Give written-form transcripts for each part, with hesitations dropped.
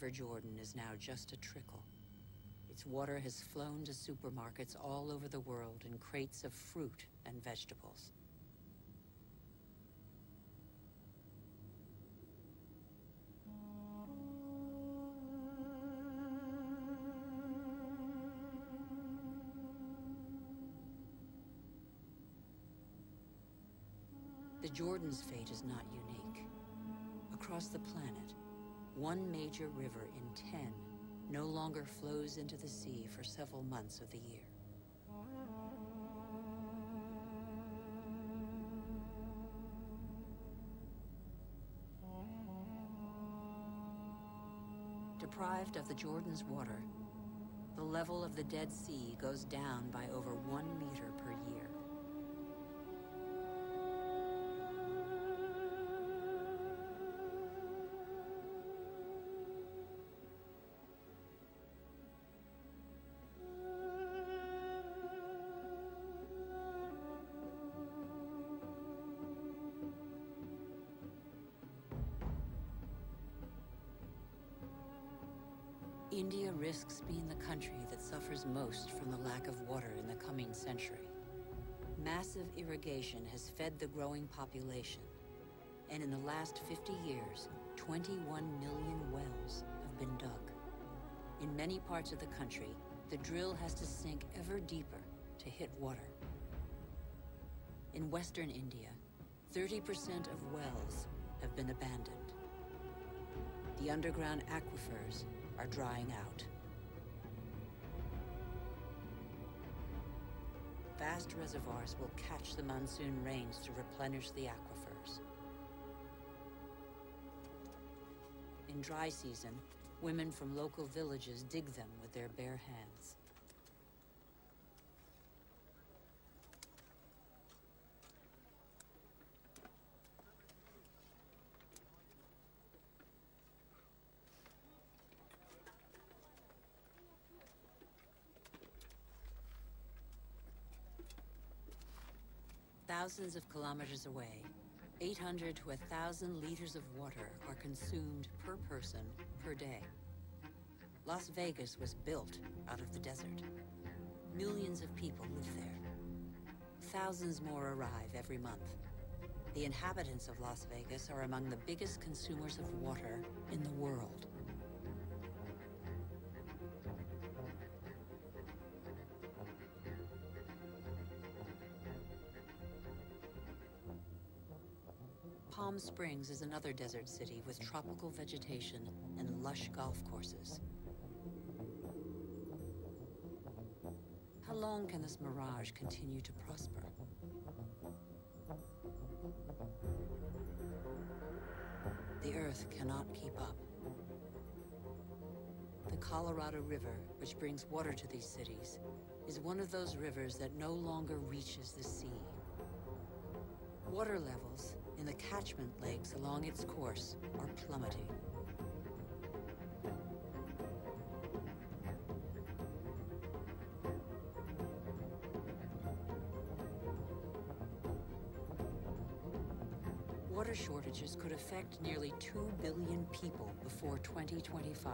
River Jordan is now just a trickle. Its water has flown to supermarkets all over the world in crates of fruit and vegetables. The Jordan's fate is not unique. Across the planet, one major river in 10 no longer flows into the sea for several months of the year. Deprived of the Jordan's water, the level of the Dead Sea goes down by over 1 meter per year. India risks being the country that suffers most from the lack of water in the coming century. Massive irrigation has fed the growing population, and in the last 50 years, 21 million wells have been dug. In many parts of the country, the drill has to sink ever deeper to hit water. In western India, 30% of wells have been abandoned. The underground aquifers are drying out. Vast reservoirs will catch the monsoon rains to replenish the aquifers. In dry season, women from local villages dig them with their bare hands. Thousands of kilometers away, 800 to 1,000 liters of water are consumed per person per day. Las Vegas was built out of the desert. Millions of people live there. Thousands more arrive every month. The inhabitants of Las Vegas are among the biggest consumers of water in the world. Palm Springs is another desert city with tropical vegetation and lush golf courses. How long can this mirage continue to prosper? The Earth cannot keep up. The Colorado River, which brings water to these cities, is one of those rivers that no longer reaches the sea. Water levels in the catchment lakes along its course are plummeting. Water shortages could affect nearly 2 billion people before 2025.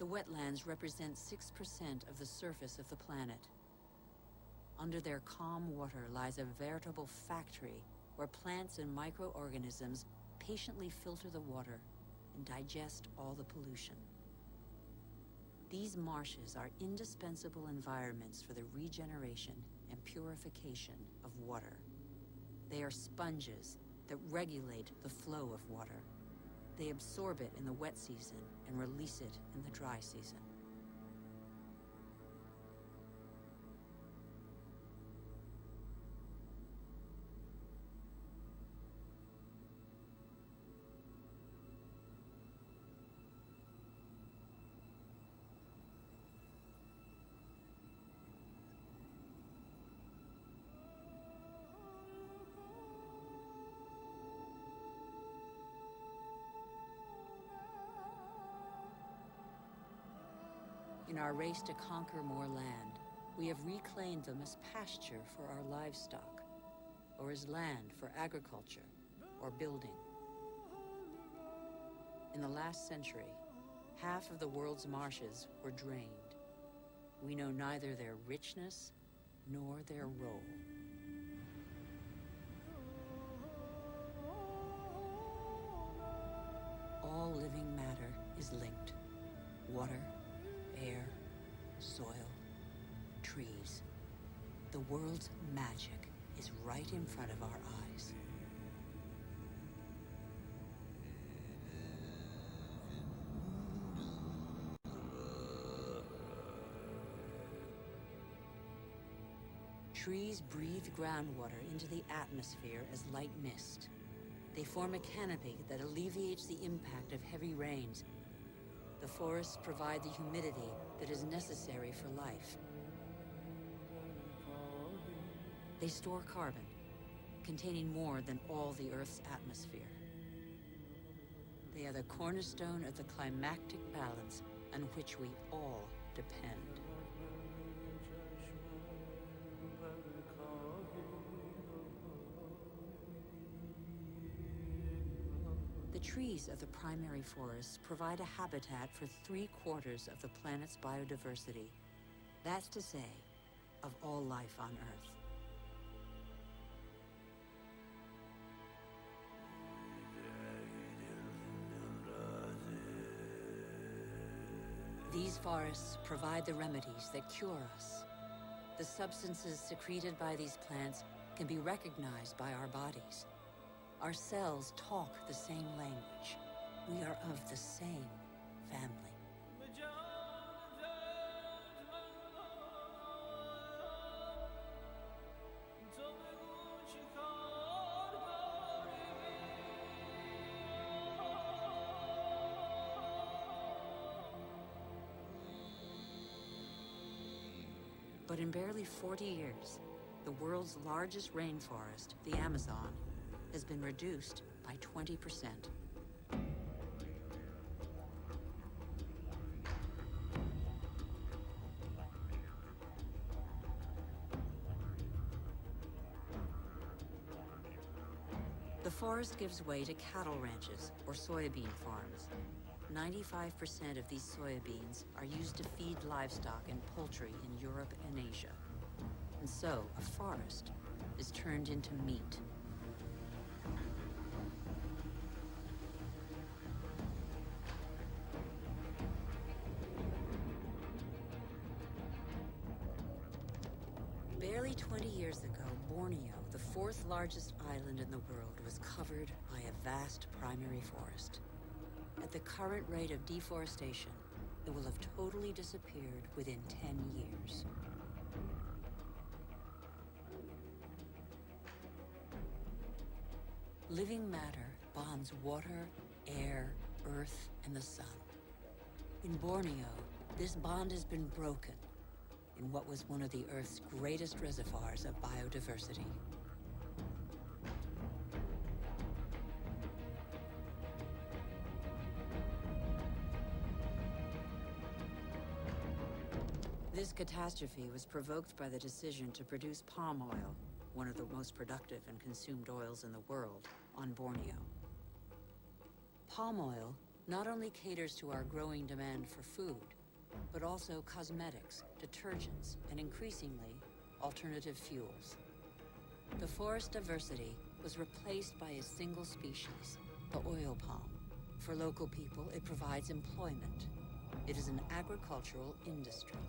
The wetlands represent 6% of the surface of the planet. Under their calm water lies a veritable factory where plants and microorganisms patiently filter the water and digest all the pollution. These marshes are indispensable environments for the regeneration and purification of water. They are sponges that regulate the flow of water. They absorb it in the wet season and release it in the dry season. In our race to conquer more land, we have reclaimed them as pasture for our livestock, or as land for agriculture or building. In the last century, half of the world's marshes were drained. We know neither their richness nor their role. All living matter is linked. Water, air, soil, trees. The world's magic is right in front of our eyes. Trees breathe groundwater into the atmosphere as light mist. They form a canopy that alleviates the impact of heavy rains. The forests provide the humidity that is necessary for life. They store carbon, containing more than all the Earth's atmosphere. They are the cornerstone of the climactic balance on which we all depend. The trees of the primary forests provide a habitat for 3/4 of the planet's biodiversity. That's to say, of all life on Earth. These forests provide the remedies that cure us. The substances secreted by these plants can be recognized by our bodies. Our cells talk the same language. We are of the same family. But in barely 40 years, the world's largest rainforest, the Amazon, has been reduced by 20%. The forest gives way to cattle ranches or soybean farms. 95% of these soybeans are used to feed livestock and poultry in Europe and Asia. And so, a forest is turned into meat. Barely 20 years ago, Borneo, the 4th largest island in the world, was covered by a vast primary forest. At the current rate of deforestation, it will have totally disappeared within 10 years. Living matter bonds water, air, earth, and the sun. In Borneo, this bond has been broken in what was one of the Earth's greatest reservoirs of biodiversity. This catastrophe was provoked by the decision to produce palm oil, one of the most productive and consumed oils in the world, on Borneo. Palm oil not only caters to our growing demand for food, but also cosmetics, detergents, and increasingly, alternative fuels. The forest diversity was replaced by a single species, the oil palm. For local people, it provides employment. It is an agricultural industry.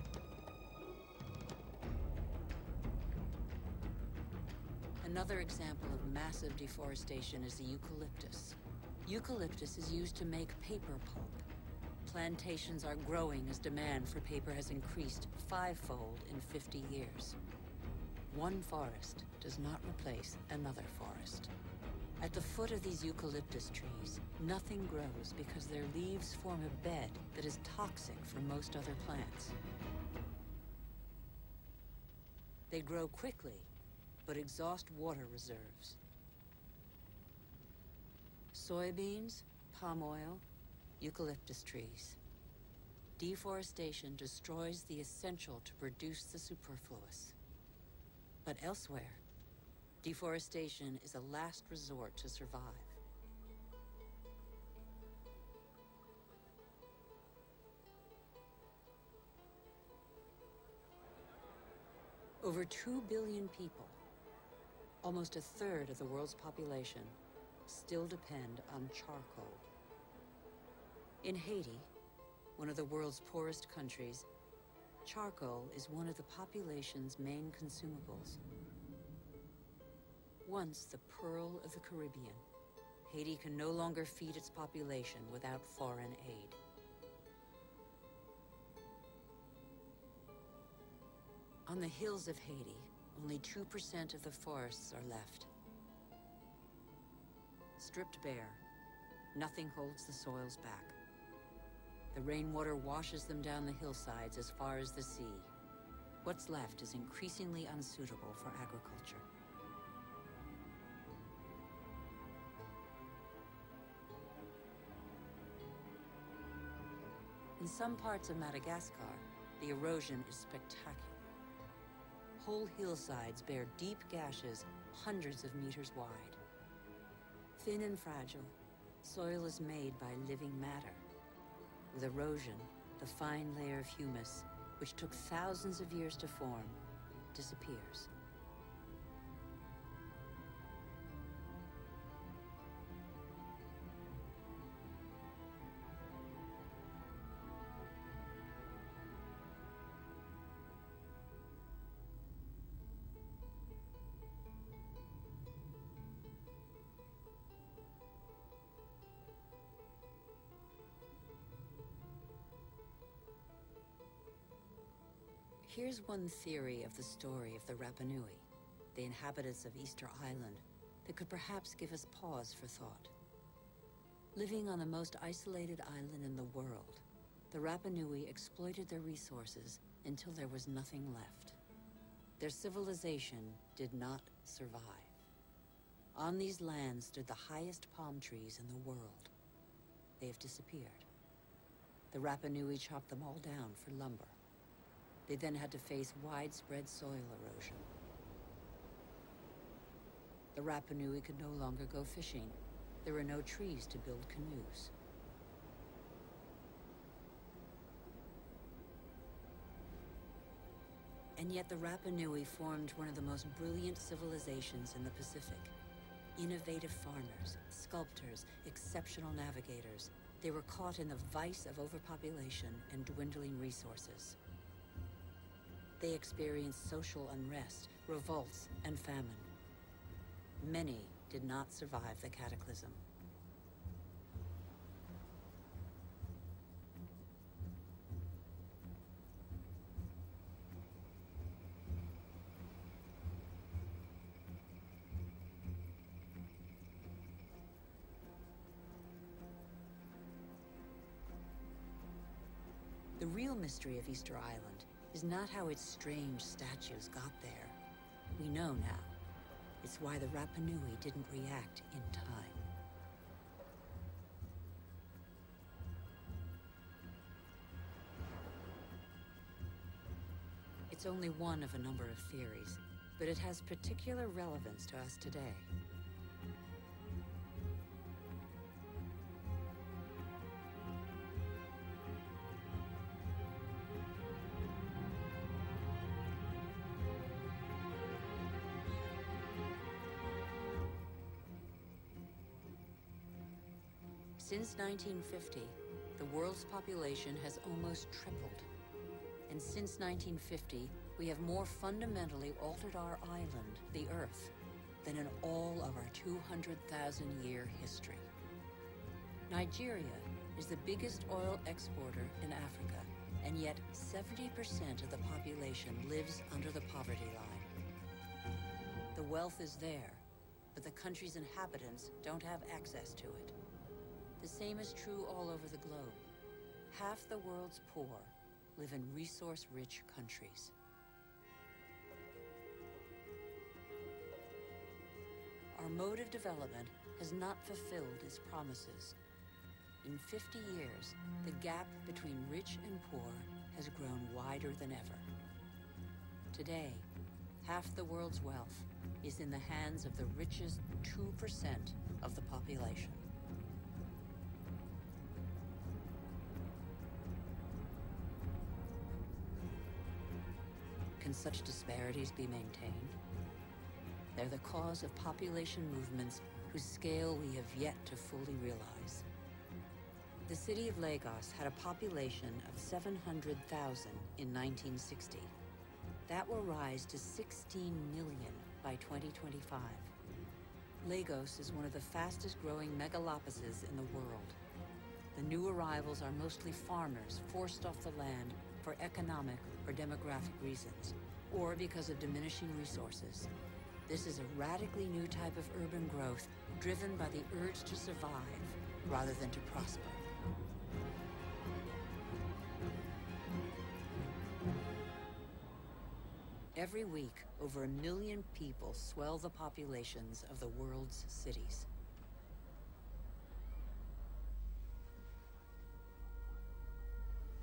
Another example of massive deforestation is the eucalyptus. Eucalyptus is used to make paper pulp. Plantations are growing as demand for paper has increased 5-fold in 50 years. One forest does not replace another forest. At the foot of these eucalyptus trees, nothing grows because their leaves form a bed that is toxic for most other plants. They grow quickly, but exhaust water reserves. Soybeans, palm oil, eucalyptus trees. Deforestation destroys the essential to produce the superfluous. But elsewhere, deforestation is a last resort to survive. Over 2 billion people, almost a third of the world's population, still depend on charcoal. In Haiti, one of the world's poorest countries, charcoal is one of the population's main consumables. Once the pearl of the Caribbean, Haiti can no longer feed its population without foreign aid. On the hills of Haiti, only 2% of the forests are left. Stripped bare, nothing holds the soils back. The rainwater washes them down the hillsides as far as the sea. What's left is increasingly unsuitable for agriculture. In some parts of Madagascar, the erosion is spectacular. Whole hillsides bear deep gashes hundreds of meters wide. Thin and fragile, soil is made by living matter. With erosion, the fine layer of humus, which took thousands of years to form, disappears. Here's one theory of the story of the Rapa Nui, the inhabitants of Easter Island, that could perhaps give us pause for thought. Living on the most isolated island in the world, the Rapa Nui exploited their resources until there was nothing left. Their civilization did not survive. On these lands stood the highest palm trees in the world. They have disappeared. The Rapa Nui chopped them all down for lumber. They then had to face widespread soil erosion. The Rapa Nui could no longer go fishing. There were no trees to build canoes. And yet the Rapa Nui formed one of the most brilliant civilizations in the Pacific. Innovative farmers, sculptors, exceptional navigators. They were caught in the vice of overpopulation and dwindling resources. They experienced social unrest, revolts, and famine. Many did not survive the cataclysm. The real mystery of Easter Island is not how its strange statues got there. We know now. It's why the Rapa Nui didn't react in time. It's only one of a number of theories, but it has particular relevance to us today. Since 1950, the world's population has almost tripled. And since 1950, we have more fundamentally altered our island, the Earth, than in all of our 200,000-year history. Nigeria is the biggest oil exporter in Africa, and yet 70% of the population lives under the poverty line. The wealth is there, but the country's inhabitants don't have access to it. The same is true all over the globe. Half the world's poor live in resource-rich countries. Our mode of development has not fulfilled its promises. In 50 years, the gap between rich and poor has grown wider than ever. Today, half the world's wealth is in the hands of the richest 2% of the population. Can such disparities be maintained? They're the cause of population movements whose scale we have yet to fully realize. The city of Lagos had a population of 700,000 in 1960. That will rise to 16 million by 2025. Lagos is one of the fastest growing megalopolises in the world. The new arrivals are mostly farmers forced off the land for economic or demographic reasons, or because of diminishing resources. This is a radically new type of urban growth driven by the urge to survive rather than to prosper. Every week, over 1 million people swell the populations of the world's cities.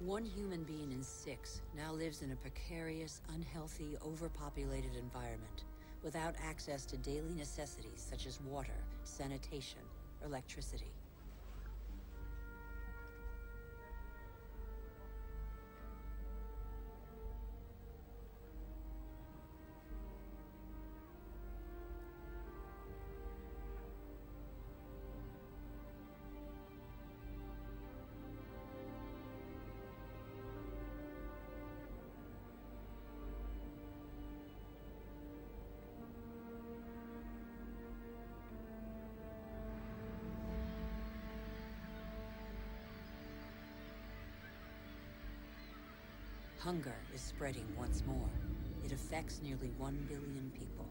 One human being in 6 now lives in a precarious, unhealthy, overpopulated environment without access to daily necessities such as water, sanitation, or electricity. Hunger is spreading once more. It affects nearly 1 billion people.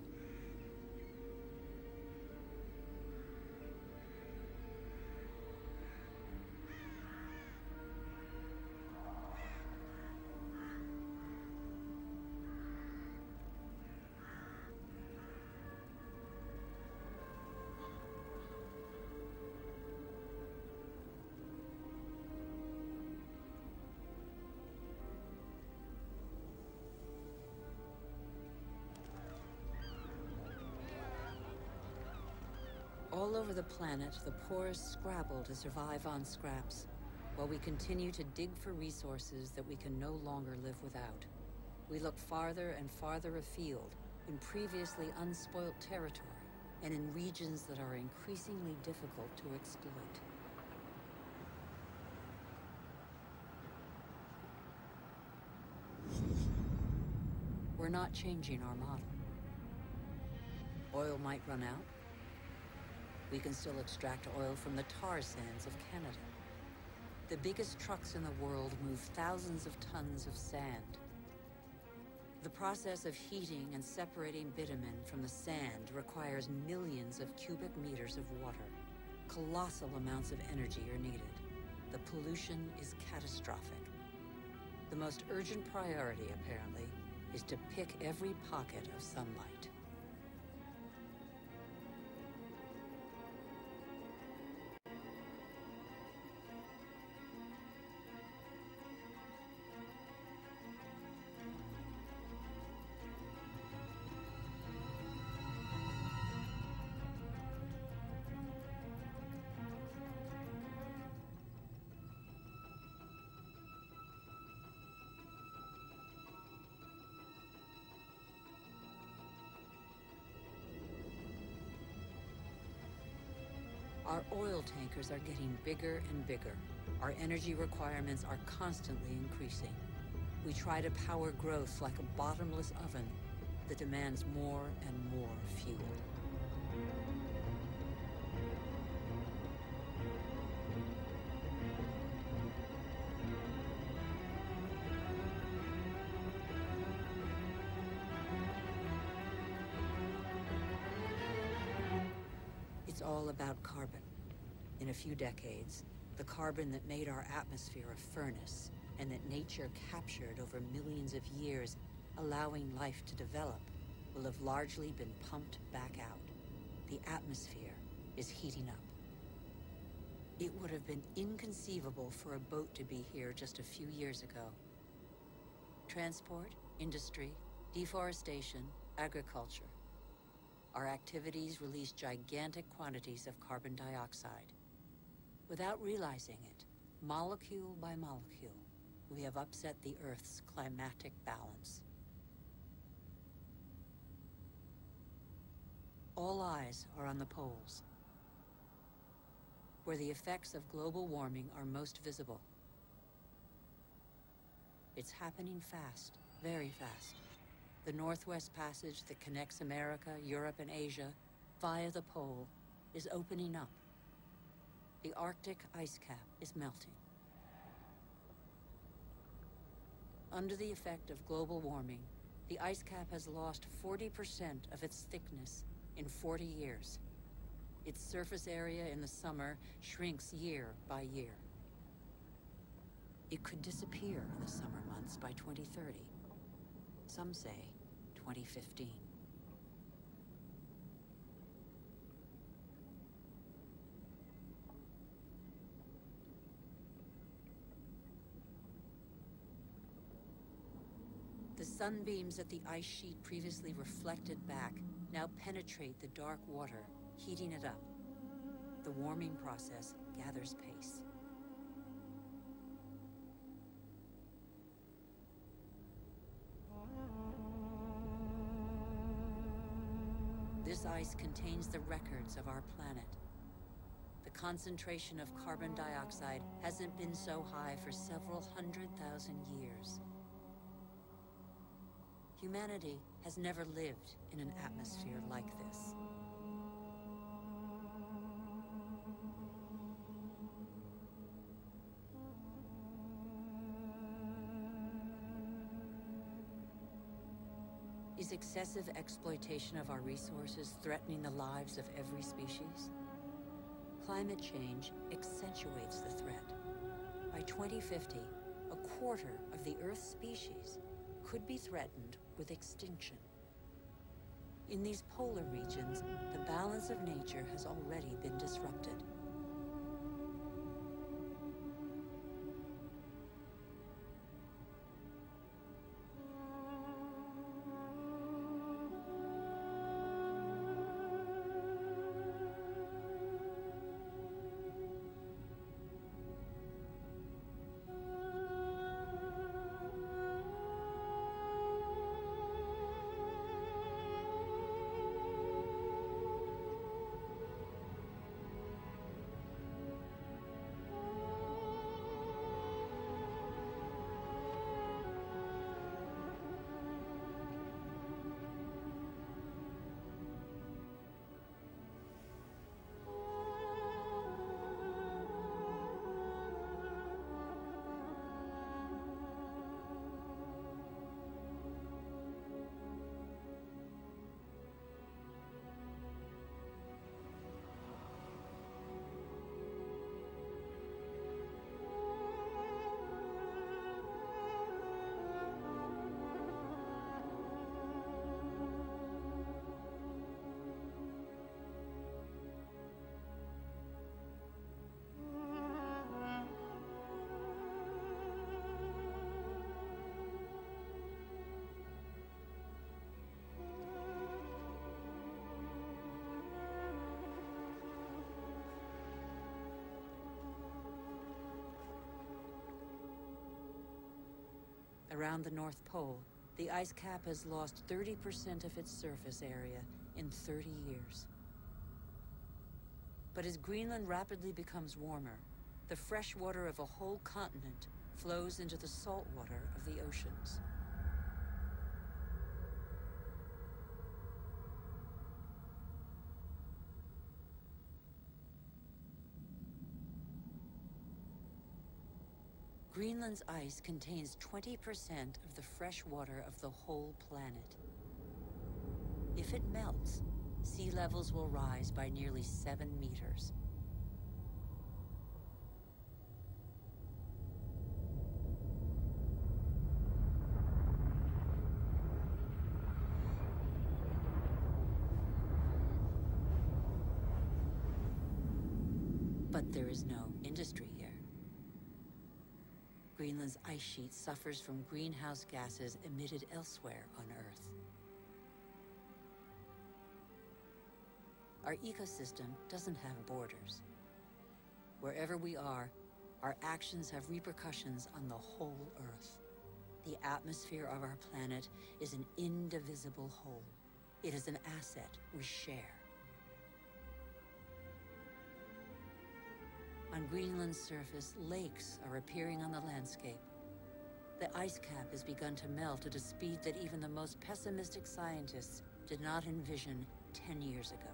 All over the planet, the poorest scrabble to survive on scraps, while we continue to dig for resources that we can no longer live without. We look farther and farther afield, in previously unspoilt territory, and in regions that are increasingly difficult to exploit. We're not changing our model. Oil might run out. We can still extract oil from the tar sands of Canada. The biggest trucks in the world move thousands of tons of sand. The process of heating and separating bitumen from the sand requires millions of cubic meters of water. Colossal amounts of energy are needed. The pollution is catastrophic. The most urgent priority, apparently, is to pick every pocket of sunlight. Our oil tankers are getting bigger and bigger. Our energy requirements are constantly increasing. We try to power growth like a bottomless oven that demands more and more fuel. It's all about carbon. In a few decades, the carbon that made our atmosphere a furnace and that nature captured over millions of years, allowing life to develop, will have largely been pumped back out. The atmosphere is heating up. It would have been inconceivable for a boat to be here just a few years ago. Transport, industry, deforestation, agriculture. Our activities release gigantic quantities of carbon dioxide. Without realizing it, molecule by molecule, we have upset the Earth's climatic balance. All eyes are on the poles, where the effects of global warming are most visible. It's happening fast, very fast. The Northwest Passage that connects America, Europe, and Asia via the pole is opening up. The Arctic ice cap is melting. Under the effect of global warming, the ice cap has lost 40% of its thickness in 40 years. Its surface area in the summer shrinks year by year. It could disappear in the summer months by 2030. Some say 2015. The sunbeams that the ice sheet previously reflected back now penetrate the dark water, heating it up. The warming process gathers pace. This ice contains the records of our planet. The concentration of carbon dioxide hasn't been so high for several 100,000 years. Humanity has never lived in an atmosphere like this. Is excessive exploitation of our resources threatening the lives of every species? Climate change accentuates the threat. By 2050, a quarter of the Earth's species could be threatened with extinction. In these polar regions, the balance of nature has already been disrupted. Around the North Pole, the ice cap has lost 30% of its surface area in 30 years. But as Greenland rapidly becomes warmer, the fresh water of a whole continent flows into the salt water of the oceans. Greenland's ice contains 20% of the fresh water of the whole planet. If it melts, sea levels will rise by nearly 7 meters. But But there is no industry here. Greenland's ice sheet suffers from greenhouse gases emitted elsewhere on Earth. Our ecosystem doesn't have borders. Wherever we are, our actions have repercussions on the whole Earth. The atmosphere of our planet is an indivisible whole. It is an asset we share. On Greenland's surface, lakes are appearing on the landscape. The ice cap has begun to melt at a speed that even the most pessimistic scientists did not envision 10 years ago.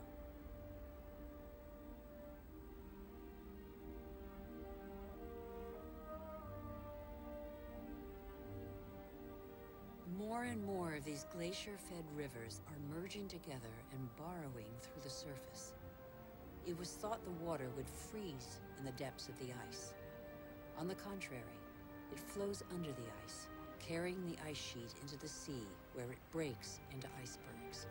More and more of these glacier-fed rivers are merging together and burrowing through the surface. It was thought the water would freeze in the depths of the ice. On the contrary, it flows under the ice, carrying the ice sheet into the sea, where it breaks into icebergs.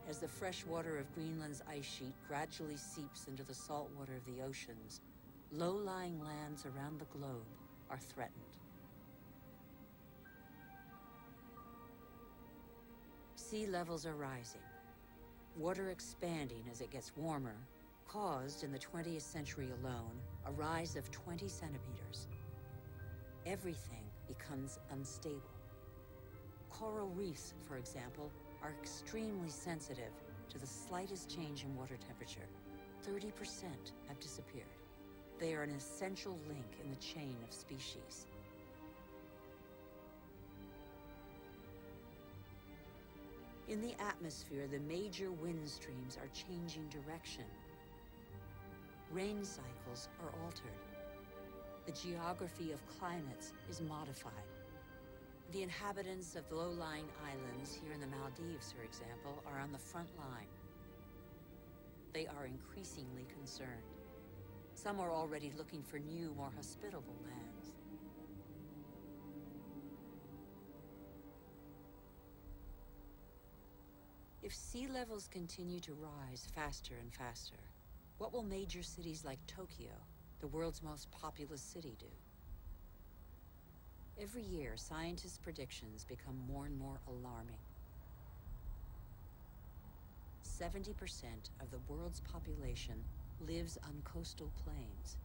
As the fresh water of Greenland's ice sheet gradually seeps into the salt water of the oceans, low-lying lands around the globe are threatened. Sea levels are rising. Water expanding as it gets warmer caused, in the 20th century alone, a rise of 20 centimeters. Everything becomes unstable. Coral reefs, for example, are extremely sensitive to the slightest change in water temperature. 30% have disappeared. They are an essential link in the chain of species. In the atmosphere, the major wind streams are changing direction. Rain cycles are altered. The geography of climates is modified. The inhabitants of low-lying islands here in the Maldives, for example, are on the front line. They are increasingly concerned. Some are already looking for new, more hospitable lands. If sea levels continue to rise faster and faster, what will major cities like Tokyo, the world's most populous city, do? Every year, scientists' predictions become more and more alarming. 70% of the world's population lives on coastal plains.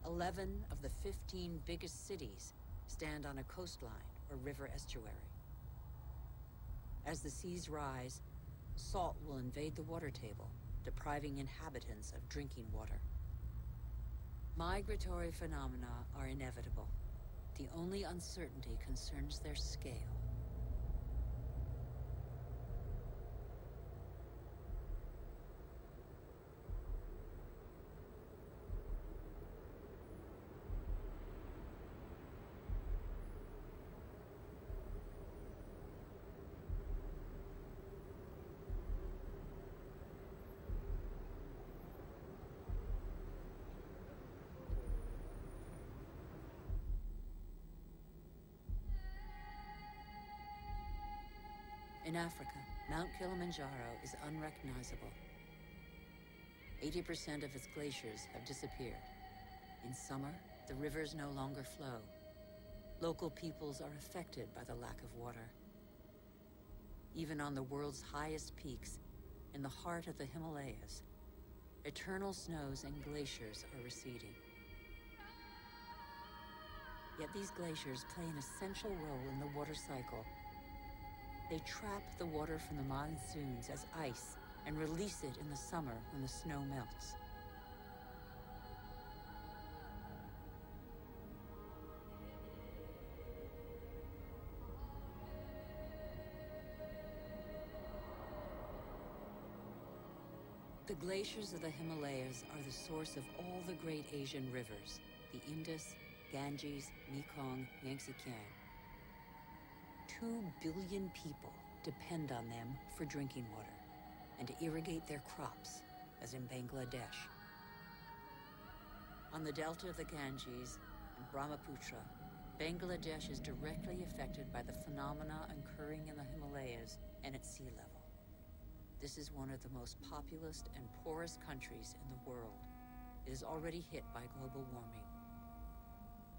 11 of the 15 biggest cities stand on a coastline or river estuary. As the seas rise, salt will invade the water table, depriving inhabitants of drinking water. Migratory phenomena are inevitable. The only uncertainty concerns their scale. In Africa, Mount Kilimanjaro is unrecognizable. 80% of its glaciers have disappeared. In summer, the rivers no longer flow. Local peoples are affected by the lack of water. Even on the world's highest peaks, in the heart of the Himalayas, eternal snows and glaciers are receding. Yet these glaciers play an essential role in the water cycle. They trap the water from the monsoons as ice and release it in the summer when the snow melts. The glaciers of the Himalayas are the source of all the great Asian rivers, the Indus, Ganges, Mekong, Yangtze-Kiang. 2 billion people depend on them for drinking water and to irrigate their crops, as in Bangladesh. On the delta of the Ganges and Brahmaputra, Bangladesh is directly affected by the phenomena occurring in the Himalayas and at sea level. This is one of the most populous and poorest countries in the world. It is already hit by global warming.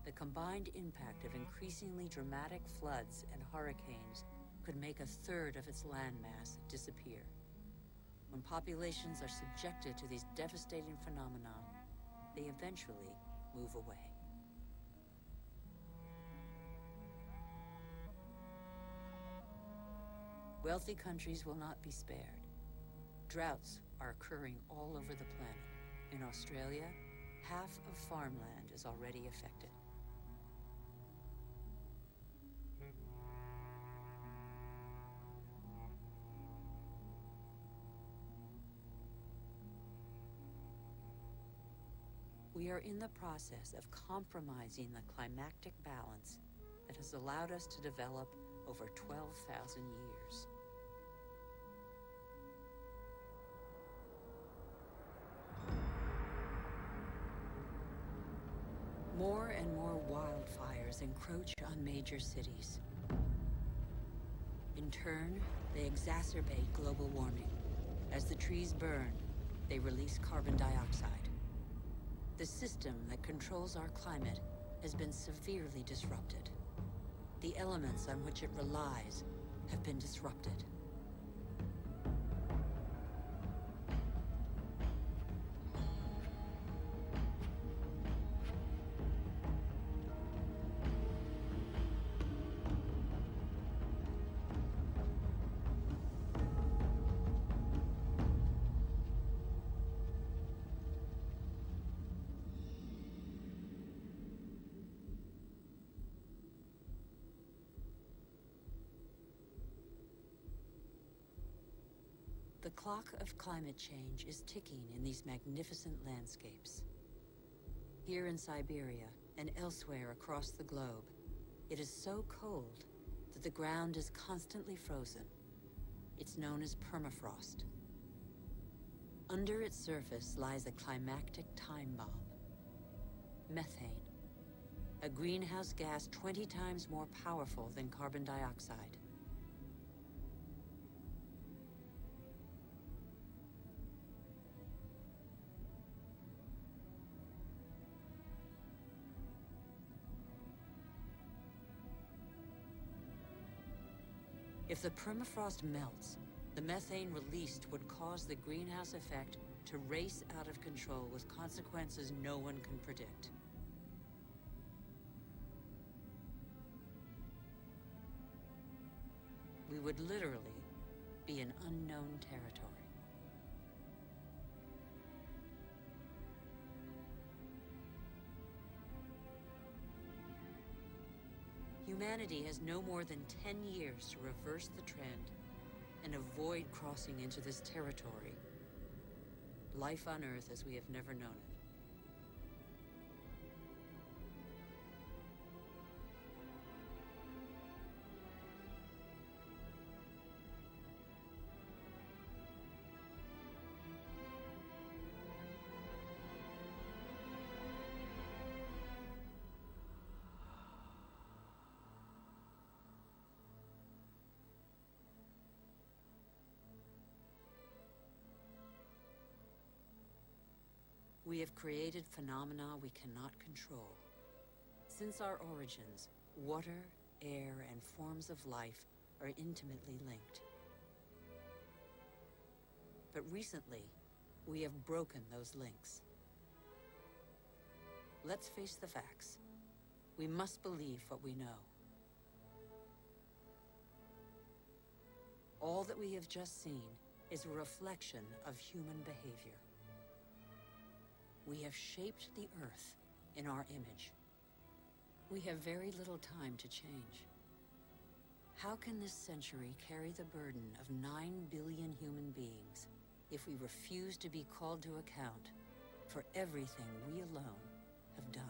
The combined impact of increasingly dramatic floods and hurricanes could make a third of its landmass disappear. When populations are subjected to these devastating phenomena, they eventually move away. Wealthy countries will not be spared. Droughts are occurring all over the planet. In Australia, half of farmland is already affected. We are in the process of compromising the climactic balance that has allowed us to develop over 12,000 years. More and more wildfires encroach on major cities. In turn, they exacerbate global warming. As the trees burn, they release carbon dioxide. The system that controls our climate has been severely disrupted. The elements on which it relies have been disrupted. The clock of climate change is ticking in these magnificent landscapes. Here in Siberia and elsewhere across the globe, it is so cold that the ground is constantly frozen. It's known as permafrost. Under its surface lies a climactic time bomb. Methane, a greenhouse gas 20 times more powerful than carbon dioxide. If the permafrost melts, the methane released would cause the greenhouse effect to race out of control with consequences no one can predict. We would literally be in unknown territory. Humanity has no more than 10 years to reverse the trend and avoid crossing into this territory. Life on Earth as we have never known it. We have created phenomena we cannot control. Since our origins, water, air, and forms of life are intimately linked. But recently, we have broken those links. Let's face the facts. We must believe what we know. All that we have just seen is a reflection of human behavior. We have shaped the Earth in our image. We have very little time to change. How can this century carry the burden of 9 billion human beings if we refuse to be called to account for everything we alone have done.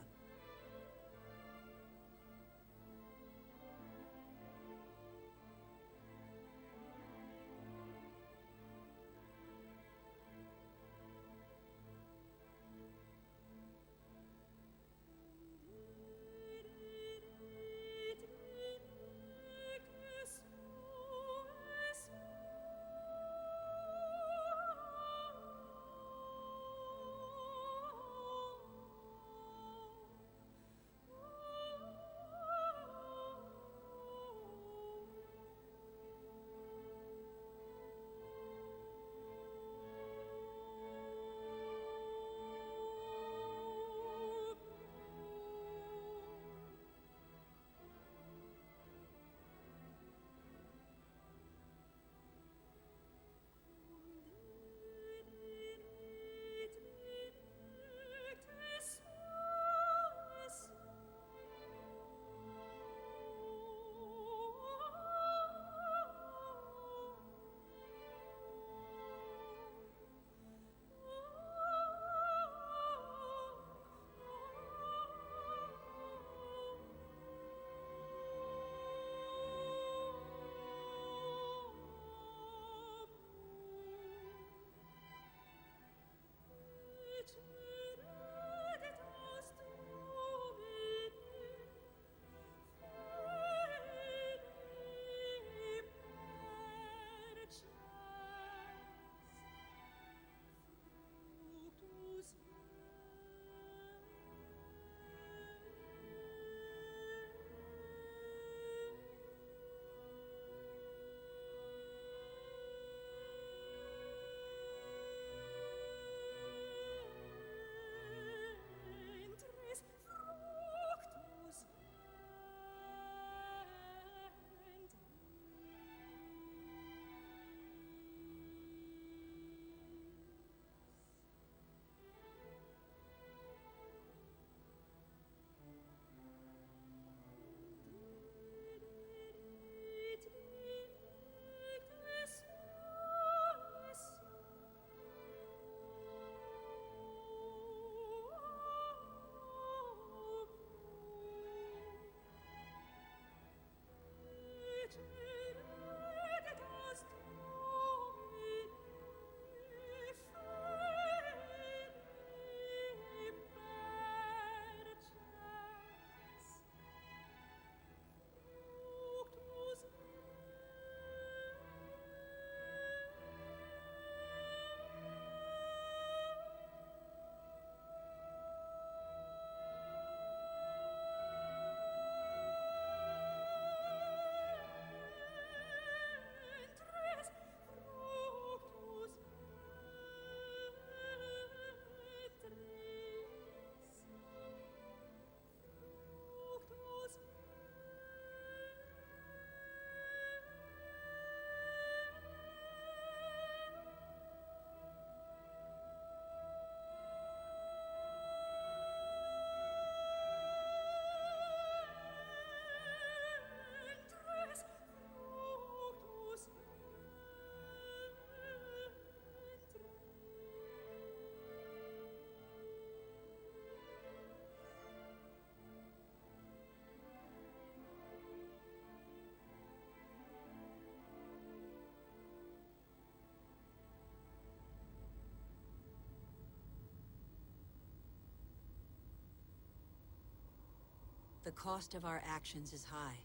The cost of our actions is high.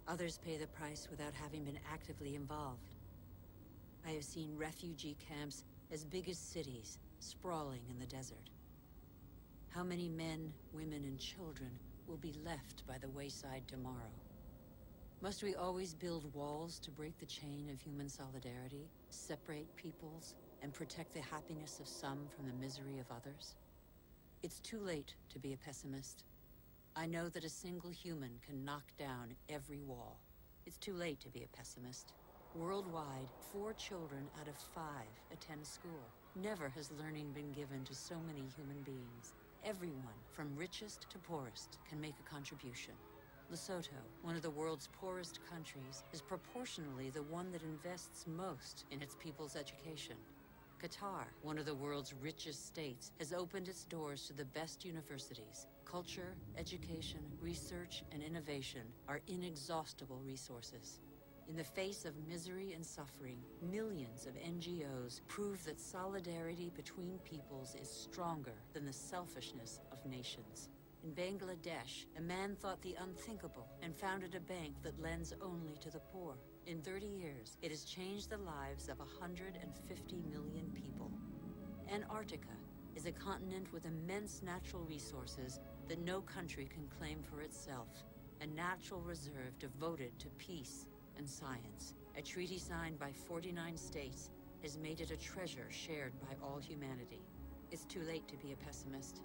Others pay the price without having been actively involved. I have seen refugee camps as big as cities, sprawling in the desert. How many men, women, and children will be left by the wayside tomorrow? Must we always build walls to break the chain of human solidarity, separate peoples, and protect the happiness of some from the misery of others? It's too late to be a pessimist. I know that a single human can knock down every wall. It's too late to be a pessimist. Worldwide, 4 children out of 5 attend school. Never has learning been given to so many human beings. Everyone, from richest to poorest, can make a contribution. Lesotho, one of the world's poorest countries, is proportionally the one that invests most in its people's education. Qatar, one of the world's richest states, has opened its doors to the best universities. Culture, education, research, and innovation are inexhaustible resources. In the face of misery and suffering, millions of NGOs prove that solidarity between peoples is stronger than the selfishness of nations. In Bangladesh, a man thought the unthinkable and founded a bank that lends only to the poor. In 30 years, it has changed the lives of 150 million people. Antarctica is a continent with immense natural resources that no country can claim for itself, a natural reserve devoted to peace and science. A treaty signed by 49 states has made it a treasure shared by all humanity. It's too late to be a pessimist.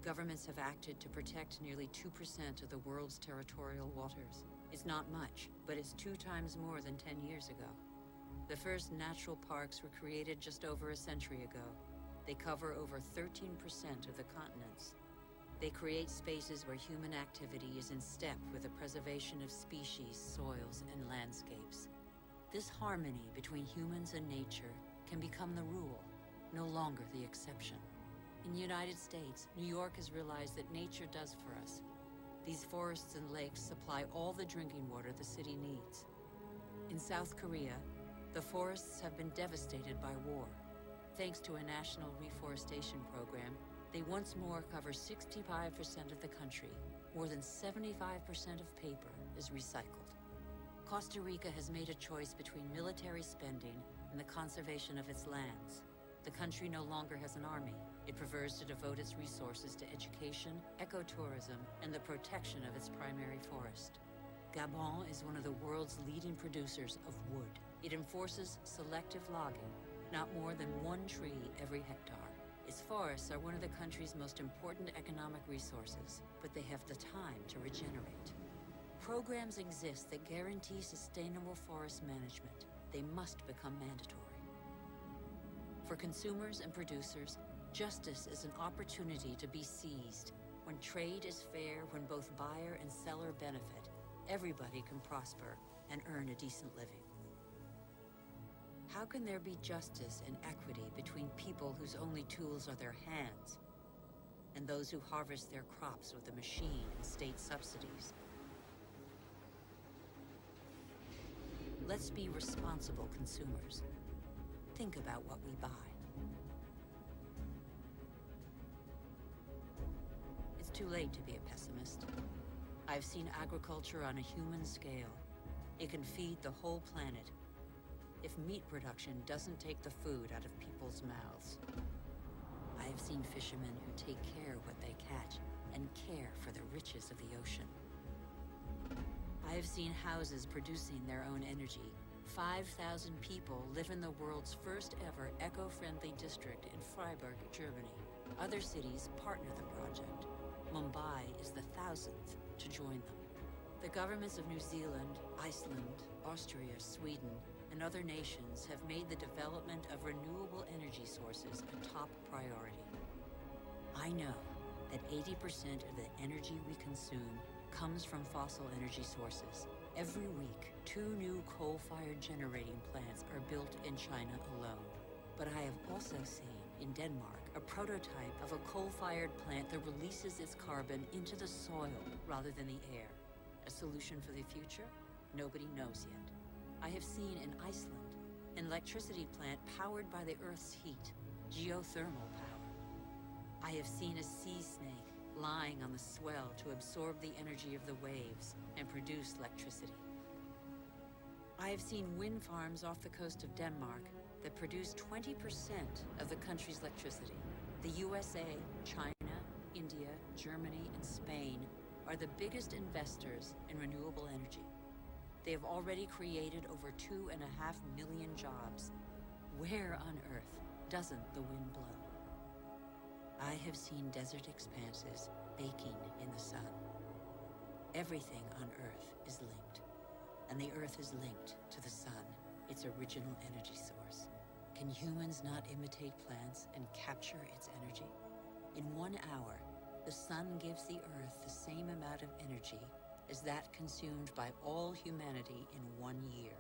Governments have acted to protect nearly 2% of the world's territorial waters. It's not much, but it's 2 times more than 10 years ago. The first natural parks were created just over a century ago. They cover over 13% of the continents. They create spaces where human activity is in step with the preservation of species, soils, and landscapes. This harmony between humans and nature can become the rule, no longer the exception. In the United States, New York has realized that nature does for us. These forests and lakes supply all the drinking water the city needs. In South Korea, the forests have been devastated by war. Thanks to a national reforestation program, they once more cover 65% of the country. More than 75% of paper is recycled. Costa Rica has made a choice between military spending and the conservation of its lands. The country no longer has an army. It prefers to devote its resources to education, ecotourism, and the protection of its primary forest. Gabon is one of the world's leading producers of wood. It enforces selective logging, not more than 1 tree every hectare. Its forests are one of the country's most important economic resources, but they have the time to regenerate. Programs exist that guarantee sustainable forest management. They must become mandatory. For consumers and producers, justice is an opportunity to be seized. When trade is fair, when both buyer and seller benefit, everybody can prosper and earn a decent living. How can there be justice and equity between people whose only tools are their hands and those who harvest their crops with a machine and state subsidies? Let's be responsible consumers. Think about what we buy. It's too late to be a pessimist. I've seen agriculture on a human scale. It can feed the whole planet if meat production doesn't take the food out of people's mouths. I have seen fishermen who take care of what they catch and care for the riches of the ocean. I have seen houses producing their own energy. 5,000 people live in the world's first ever eco-friendly district in Freiburg, Germany. Other cities partner the project. Mumbai is the 1,000th to join them. The governments of New Zealand, Iceland, Austria, Sweden, and other nations have made the development of renewable energy sources a top priority. I know that 80% of the energy we consume comes from fossil energy sources. Every week, 2 new coal-fired generating plants are built in China alone. But I have also seen, in Denmark, a prototype of a coal-fired plant that releases its carbon into the soil rather than the air. A solution for the future? Nobody knows yet. I have seen in Iceland an electricity plant powered by the Earth's heat, geothermal power. I have seen a sea snake lying on the swell to absorb the energy of the waves and produce electricity. I have seen wind farms off the coast of Denmark that produce 20% of the country's electricity. The USA, China, India, Germany, and Spain are the biggest investors in renewable energy. They have already created over 2.5 million jobs. Where on earth doesn't the wind blow? I have seen desert expanses baking in the sun. Everything on Earth is linked, and the Earth is linked to the sun, its original energy source. Can humans not imitate plants and capture its energy? In 1 hour, the sun gives the Earth the same amount of energy as that consumed by all humanity in 1 year.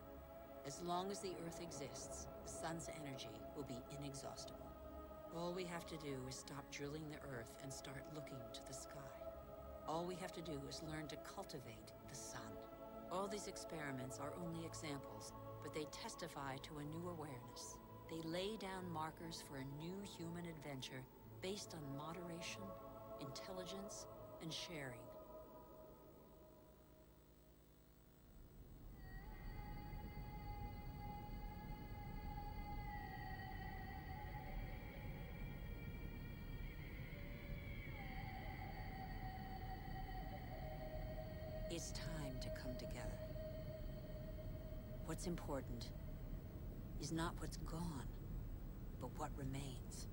As long as the Earth exists, the sun's energy will be inexhaustible. All we have to do is stop drilling the Earth and start looking to the sky. All we have to do is learn to cultivate the sun. All these experiments are only examples, but they testify to a new awareness. They lay down markers for a new human adventure based on moderation, intelligence, and sharing. It's time to come together. What's important is not what's gone, but what remains.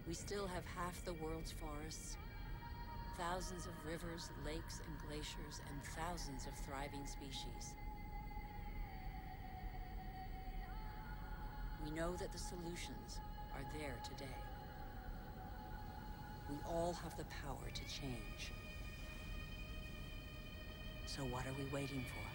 We still have half the world's forests, thousands of rivers, lakes, and glaciers, and thousands of thriving species. We know that the solutions are there today. We all have the power to change. So what are we waiting for?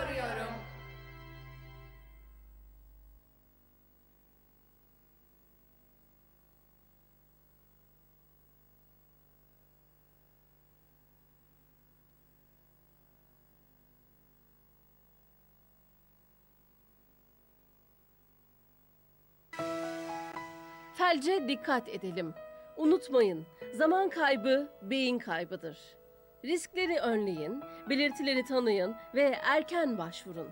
koruyorum. Felce dikkat edelim. Unutmayın, zaman kaybı beyin kaybıdır. Riskleri önleyin, belirtileri tanıyın ve erken başvurun.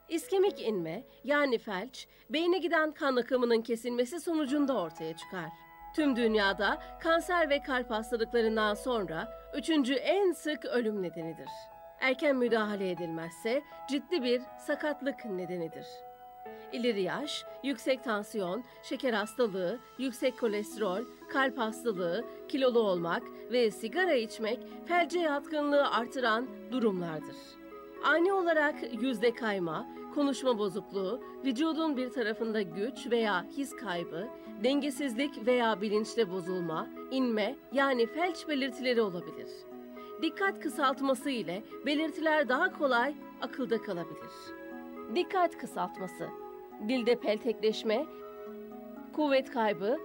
İskemik inme yani felç, beyne giden kan akımının kesilmesi sonucunda ortaya çıkar. Tüm dünyada kanser ve kalp hastalıklarından sonra 3. en sık ölüm nedenidir. Erken müdahale edilmezse ciddi bir sakatlık nedenidir. İleri yaş, yüksek tansiyon, şeker hastalığı, yüksek kolesterol, kalp hastalığı, kilolu olmak ve sigara içmek felce yatkınlığı artıran durumlardır. Ani olarak yüzde kayma, konuşma bozukluğu, vücudun bir tarafında güç veya his kaybı, dengesizlik veya bilinçte bozulma, inme yani felç belirtileri olabilir. Dikkat kısaltması ile belirtiler daha kolay akılda kalabilir. Dikkat kısaltması: dilde peltekleşme, kuvvet kaybı,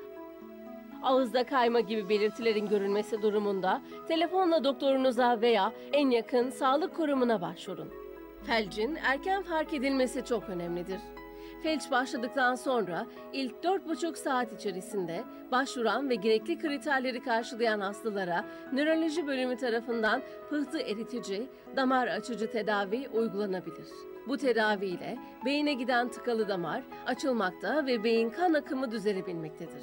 ağızda kayma gibi belirtilerin görülmesi durumunda telefonla doktorunuza veya en yakın sağlık kurumuna başvurun. Felcin erken fark edilmesi çok önemlidir. Felç başladıktan sonra ilk 4,5 saat içerisinde başvuran ve gerekli kriterleri karşılayan hastalara nöroloji bölümü tarafından pıhtı eritici, damar açıcı tedavi uygulanabilir. Bu tedaviyle beyine giden tıkalı damar açılmakta ve beyin kan akımı düzelebilmektedir.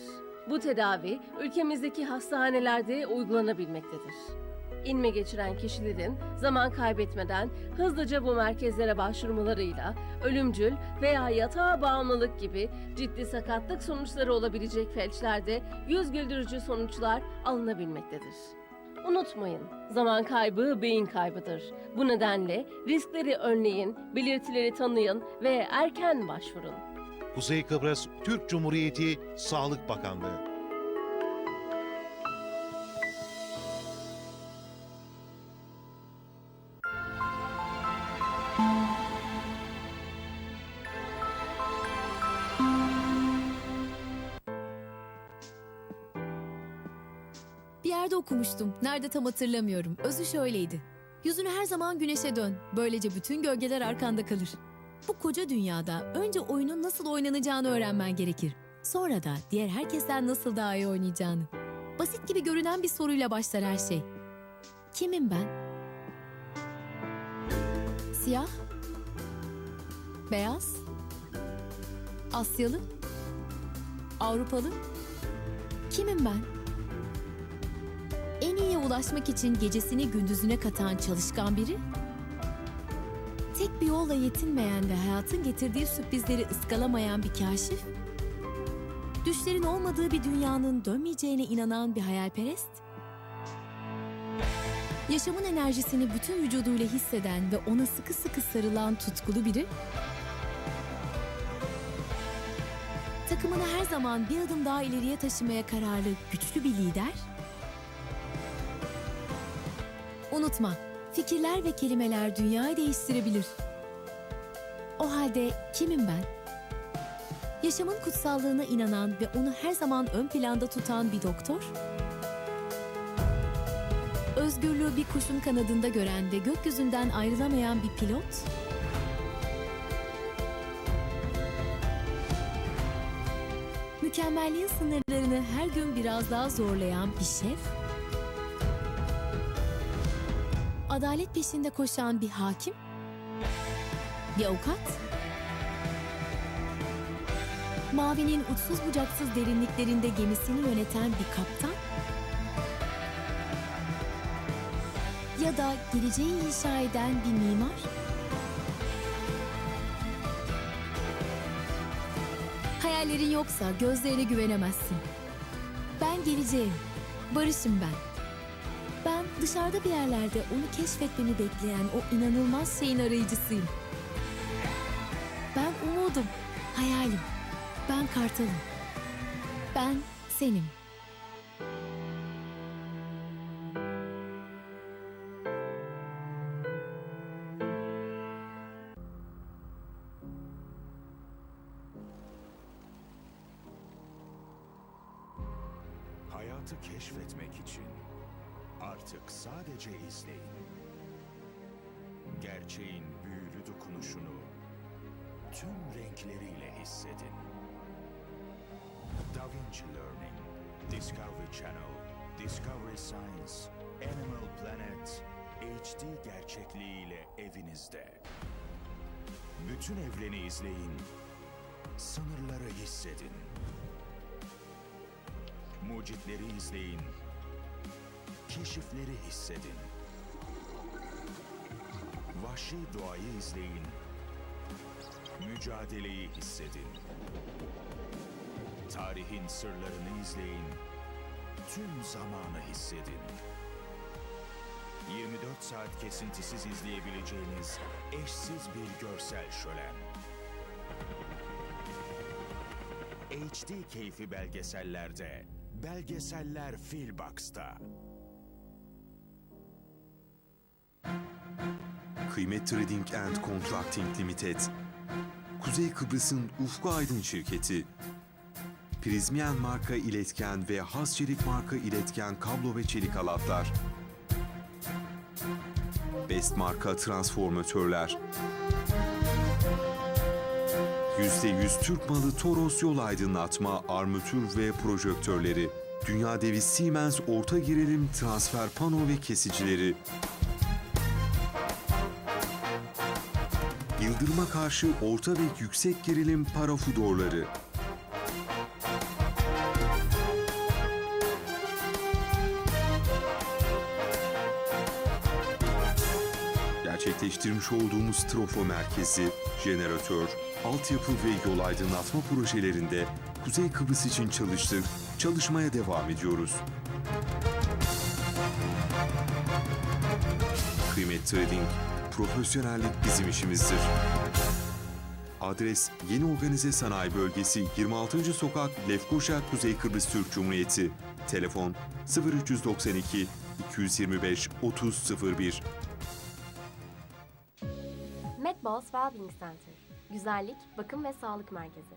Bu tedavi ülkemizdeki hastanelerde uygulanabilmektedir. İnme geçiren kişilerin zaman kaybetmeden hızlıca bu merkezlere başvurmalarıyla ölümcül veya yatağa bağımlılık gibi ciddi sakatlık sonuçları olabilecek felçlerde yüz güldürücü sonuçlar alınabilmektedir. Unutmayın, zaman kaybı beyin kaybıdır. Bu nedenle riskleri önleyin, belirtileri tanıyın ve erken başvurun. Kuzey Kıbrıs Türk Cumhuriyeti Sağlık Bakanlığı. Bir yerde okumuştum. Nerede tam hatırlamıyorum. Özü şöyleydi: yüzünü her zaman güneşe dön. Böylece bütün gölgeler arkanda kalır. Bu koca dünyada önce oyunun nasıl oynanacağını öğrenmen gerekir. Sonra da diğer herkesten nasıl daha iyi oynayacağını. Basit gibi görünen bir soruyla başlar her şey. Kimim ben? Siyah? Beyaz? Asyalı? Avrupalı? Kimim ben? En iyiye ulaşmak için gecesini gündüzüne katan çalışkan biri? Tek bir yolla yetinmeyen ve hayatın getirdiği sürprizleri ıskalamayan bir kaşif? Düşlerin olmadığı bir dünyanın dönmeyeceğine inanan bir hayalperest? Yaşamın enerjisini bütün vücuduyla hisseden ve ona sıkı sıkı sarılan tutkulu biri? Takımını her zaman bir adım daha ileriye taşımaya kararlı güçlü bir lider? Unutma, fikirler ve kelimeler dünyayı değiştirebilir. O halde kimim ben? Yaşamın kutsallığına inanan ve onu her zaman ön planda tutan bir doktor? Özgürlüğü bir kuşun kanadında gören ve gökyüzünden ayrılamayan bir pilot? Mükemmelliğin sınırlarını her gün biraz daha zorlayan bir şef? Adalet peşinde koşan bir hakim? Bir avukat? Mavinin uçsuz bucaksız derinliklerinde gemisini yöneten bir kaptan? Ya da geleceği inşa eden bir mimar? Hayallerin yoksa gözlerine güvenemezsin. Ben geleceğim, barışım ben. Ben dışarıda bir yerlerde onu keşfetmemi bekleyen o inanılmaz şeyin arayıcısıyım. Ben umudum, hayalim. Ben kartalım. Ben senim. Hayatı keşfetmek için artık sadece izleyin. Gerçeğin büyülü dokunuşunu tüm renkleriyle hissedin. Da Vinci Learning, Discovery Channel, Discovery Science, Animal Planet, HD gerçekliğiyle evinizde. Bütün evreni izleyin, sınırları hissedin. Mucitleri izleyin, keşifleri hissedin. Vahşi doğayı izleyin, mücadeleyi hissedin. Tarihin sırlarını izleyin, tüm zamanı hissedin. 24 saat kesintisiz izleyebileceğiniz eşsiz bir görsel şölen. HD keyfi belgesellerde, Belgeseller Filbox'ta. Kıymet Trading and Contracting Limited, Kuzey Kıbrıs'ın Ufku Aydın şirketi, Prizmian marka iletken ve Has Çelik marka iletken kablo ve çelik halatlar, Best marka transformatörler, %100 Türk malı Toros yol aydınlatma, armatür ve projektörleri, dünya devi Siemens orta gerilim transfer pano ve kesicileri, yıldırıma karşı orta ve yüksek gerilim parafudorları, gerçekleştirmiş olduğumuz trafo merkezi, jeneratör, altyapı ve yol aydınlatma projelerinde Kuzey Kıbrıs için çalıştık, çalışmaya devam ediyoruz. Kıymet Trading, profesyonellik bizim işimizdir. Adres Yeni Organize Sanayi Bölgesi 26. Sokak Lefkoşa, Kuzey Kıbrıs Türk Cumhuriyeti. Telefon 0392 225 3001. Medboss Wellbeing Center, güzellik, bakım ve sağlık merkezi.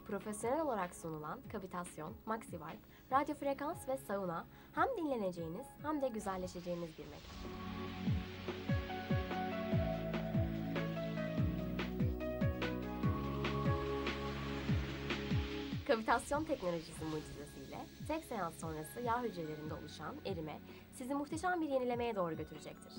Profesyonel olarak sunulan kavitasyon, maxi-vibe, radyo frekans ve sauna hem dinleneceğiniz hem de güzelleşeceğiniz bir mekan. Kavitasyon teknolojisi mucizesiyle tek seans sonrası yağ hücrelerinde oluşan erime sizi muhteşem bir yenilemeye doğru götürecektir.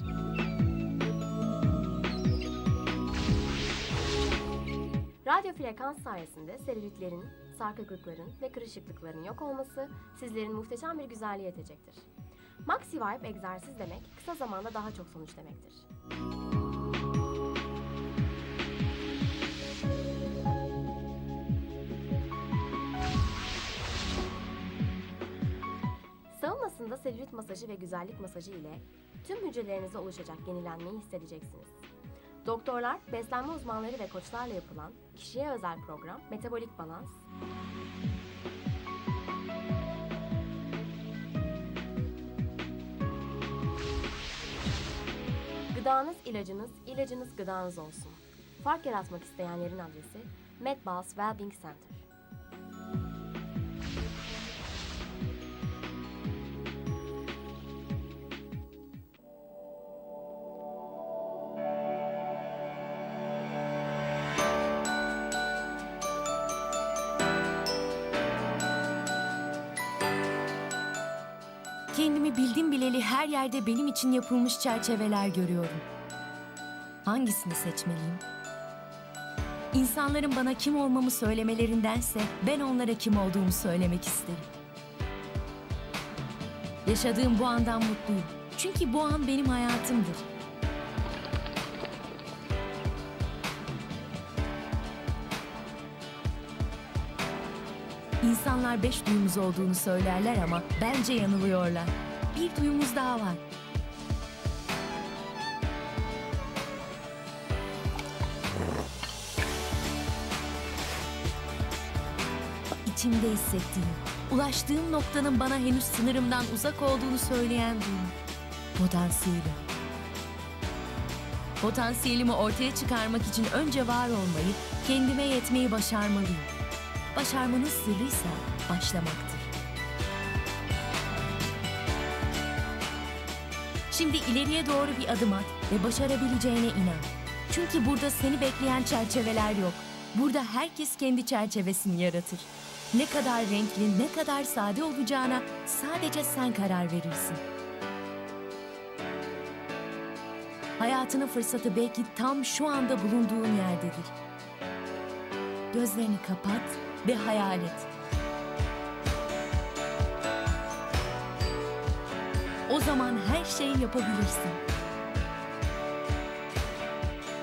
Radyo frekans sayesinde selülitlerin, sarkıklıkların ve kırışıklıkların yok olması sizlerin muhteşem bir güzelliğe yetecektir. Maxi Vibe egzersiz demek, kısa zamanda daha çok sonuç demektir. Saunasında selülit masajı ve güzellik masajı ile tüm hücrelerinizde oluşacak yenilenmeyi hissedeceksiniz. Doktorlar, beslenme uzmanları ve koçlarla yapılan kişiye özel program Metabolik Balans, gıdanız ilacınız, ilacınız gıdanız olsun. Fark yaratmak isteyenlerin adresi Medboss Wellbeing Center. Kendimi bildim bileli her yerde benim için yapılmış çerçeveler görüyorum. Hangisini seçmeliyim? İnsanların bana kim olmamı söylemelerindense ben onlara kim olduğumu söylemek isterim. Yaşadığım bu andan mutluyum. Çünkü bu an benim hayatımdır. İnsanlar 5 duyumuz olduğunu söylerler ama bence yanılıyorlar. Bir duyumuz daha var. İçimde hissettiğim, ulaştığım noktanın bana henüz sınırımdan uzak olduğunu söyleyen duyum. Potansiyeli. Potansiyelimi ortaya çıkarmak için önce var olmayı, kendime yetmeyi başarmalıyım. Başarmanın sırrıysa başlamaktır. Şimdi ileriye doğru bir adım at ve başarabileceğine inan. Çünkü burada seni bekleyen çerçeveler yok. Burada herkes kendi çerçevesini yaratır. Ne kadar renkli, ne kadar sade olacağına sadece sen karar verirsin. Hayatının fırsatı belki tam şu anda bulunduğun yerdedir. Gözlerini kapat ve hayal et. O zaman her şeyi yapabilirsin.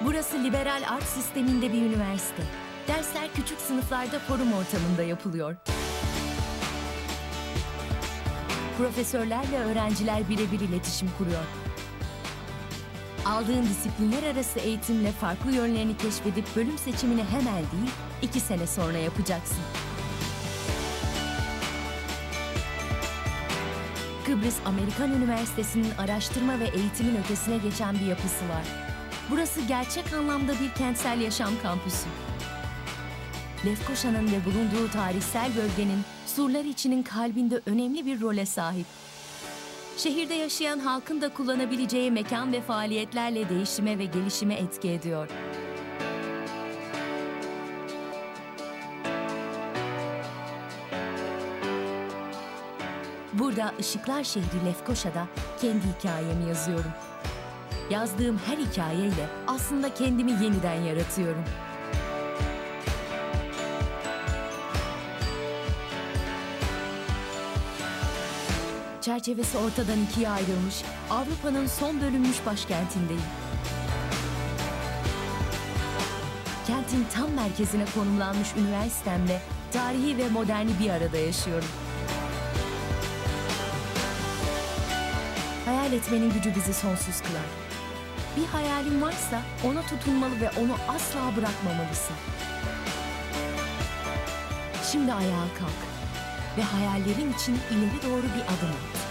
Burası liberal art sisteminde bir üniversite. Dersler küçük sınıflarda forum ortamında yapılıyor. Profesörlerle öğrenciler birebir iletişim kuruyor. Aldığın disiplinler arası eğitimle farklı yönlerini keşfedip bölüm seçimini hemen değil, 2 sene sonra yapacaksın. Kibris Amerikan Üniversitesi'nin araştırma ve eğitimin ötesine geçen bir yapısı var. Burası gerçek anlamda bir kentsel yaşam kampüsü. Lefkoşa'nın ve bulunduğu tarihsel bölgenin surlar içinin kalbinde önemli bir role sahip. Şehirde yaşayan halkın da kullanabileceği mekan ve faaliyetlerle değişime ve gelişime etki ediyor. Burada Işıklar Şehri Lefkoşa'da kendi hikayemi yazıyorum. Yazdığım her hikayeyle aslında kendimi yeniden yaratıyorum. Çerçevesi ortadan ikiye ayrılmış, Avrupa'nın son bölünmüş başkentindeyim. Kentin tam merkezine konumlanmış üniversitemle tarihi ve moderni bir arada yaşıyorum. Hayal etmenin gücü bizi sonsuz kılar. Bir hayalin varsa ona tutunmalı ve onu asla bırakmamalısın. Şimdi ayağa kalk ve hayallerin için ileri doğru bir adım at.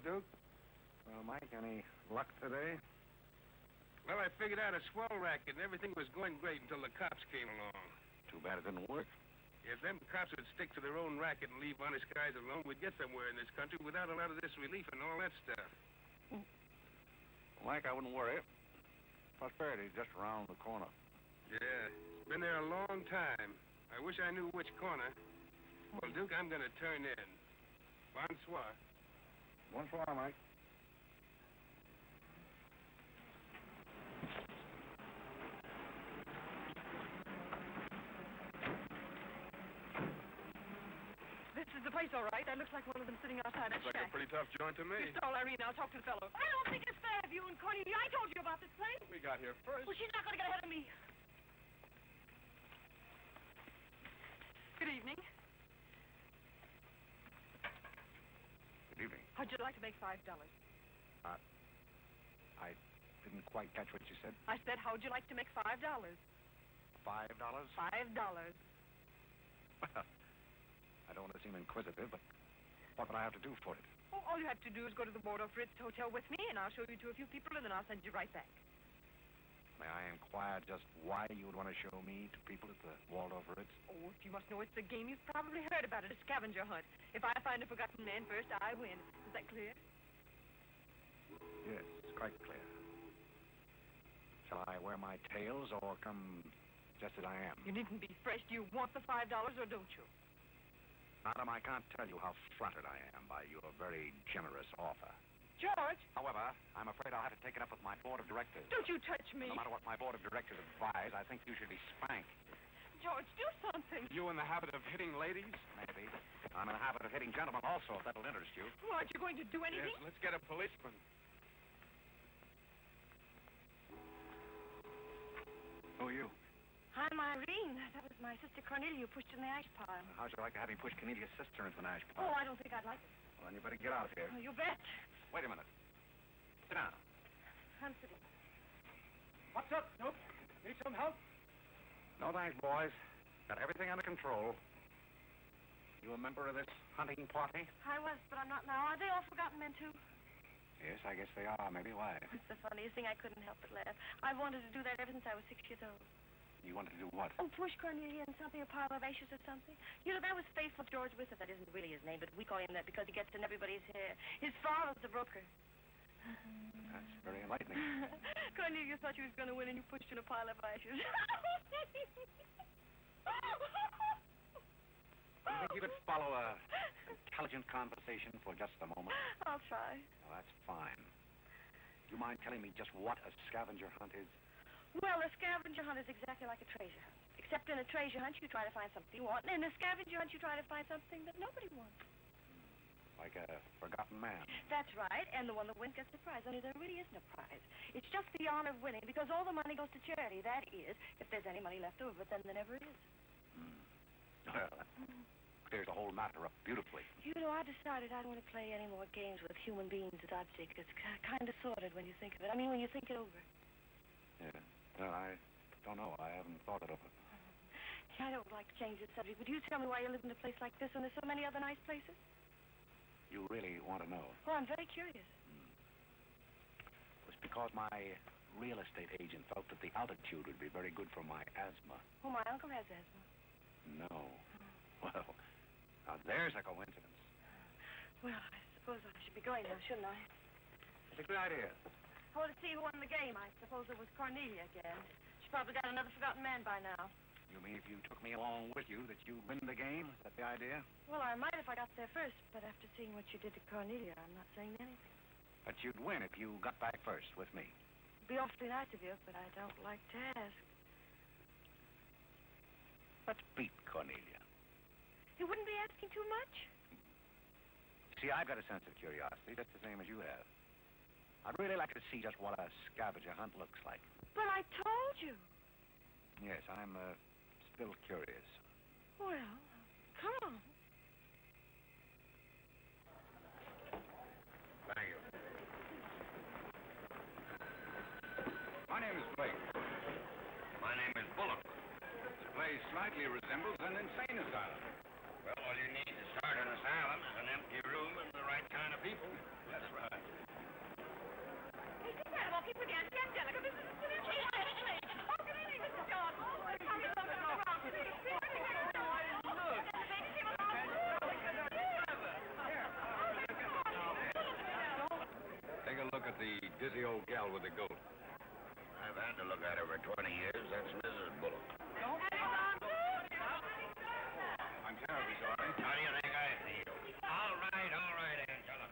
Duke. Well, Mike, any luck today? Well, I figured out a swell racket, and everything was going great until the cops came along. Too bad it didn't work. If them cops would stick to their own racket and leave honest guys alone, we'd get somewhere in this country without a lot of this relief and all that stuff. Mike, I wouldn't worry. Prosperity's just around the corner. Yeah, it's been there a long time. I wish I knew which corner. Well, Duke, I'm gonna turn in. Bonsoir. Bonsoir, Mike. This is the place, all right. That looks like one of them sitting outside that Looks like shack. a pretty tough joint to me. You stall, Irene. I'll talk to the fellow. I don't think it's fair of you and Cornelia. I told you about this place. We got here first. Well, she's not going to get ahead of me. Good evening. Good evening. How'd you like to make $5? I didn't quite catch what you said. I said, how'd you like to make $5? $5. $5? Well, I don't want to seem inquisitive, but what would I have to do for it? Oh, all you have to do is go to the Waldorf Ritz Hotel with me, and I'll show you to a few people, and then I'll send you right back. May I inquire just why you would want to show me to people at the Waldorf Ritz? Oh, if you must know, it's a game you've probably heard about it, a scavenger hunt. If I find a forgotten man first, I win. Is that clear? Yes, it's quite clear. Shall I wear my tails or come just as I am? You needn't be fresh. Do you want the $5 or don't you? Madam, I can't tell you how flattered I am by your very generous offer. George! However, I'm afraid I'll have to take it up with my board of directors. Don't you touch me! No matter what my board of directors advise, I think you should be spanked. George, do something! You in the habit of hitting ladies? Maybe. I'm in the habit of hitting gentlemen also, if that'll interest you. Well, aren't you going to do anything? Yes, let's get a policeman. Who are you? I'm Irene. That was my sister Cornelia who pushed in the ash pile. How'd you like to have me push Cornelia's sister into an ash pile? Oh, I don't think I'd like it. Well, then you better get out of here. Oh, you bet. Wait a minute. Sit down. I'm sitting. What's up, Duke? Need some help? No thanks, boys. Got everything under control. You a member of this hunting party? I was, but I'm not now. Are they all forgotten men, too? Yes, I guess they are. Maybe why? It's the funniest thing. I couldn't help but laugh. I've wanted to do that ever since I was 6 years old. You wanted to do what? Oh, push Cornelia in something, a pile of ashes or something. You know, that was Faithful George Withers. That isn't really his name, but we call him that because he gets in everybody's hair. His father's the broker. That's very enlightening. Cornelia thought she was going to win, and you pushed in a pile of ashes. Do you think you could follow a intelligent conversation for just a moment? I'll try. Well, that's fine. Do you mind telling me just what a scavenger hunt is? Well, a scavenger hunt is exactly like a treasure hunt. Except in a treasure hunt, you try to find something you want, and in a scavenger hunt, you try to find something that nobody wants. Like a forgotten man. That's right, and the one that wins gets the prize. Only there really isn't a prize. It's just the honor of winning, because all the money goes to charity. That is, if there's any money left over, but then there never is. Well, that clears the whole matter up beautifully. You know, I decided I don't want to play any more games with human beings as objects. It's kind of sordid when you think of it. I mean, when you think it over. Yeah. Well, I don't know. I haven't thought it over. I don't like to change the subject, but you tell me why you live in a place like this when there's so many other nice places? You really want to know? Oh, I'm very curious. It was because my real estate agent felt that the altitude would be very good for my asthma. Oh, my uncle has asthma. No. Well, now there's a coincidence. Well, I suppose I should be going now, shouldn't I? It's a good idea. I want to see who won the game. I suppose it was Cornelia again. She probably got another forgotten man by now. You mean if you took me along with you that you'd win the game? Is that the idea? Well, I might if I got there first, but after seeing what you did to Cornelia, I'm not saying anything. But you'd win if you got back first with me. It'd be awfully nice of you, but I don't like to ask. Let's beat Cornelia. You wouldn't be asking too much? See, I've got a sense of curiosity, just the same as you have. I'd really like to see just what a scavenger hunt looks like. But I told you. Yes, I'm still curious. Well, come on. Thank you. My name is Blake. My name is Bullock. This place slightly resembles an insane asylum. Well, all you need to start an asylum is an empty room and the right kind of people. That's right. Hey, sit down. I'll keep with you. Auntie Angelica. This is the Oh, good evening, Mr. George. Take a look at the dizzy old gal with the goat. I've had to look at her for 20 years. That's Mrs. Bullock. I'm terribly sorry. How do you think I feel? All right, Angela.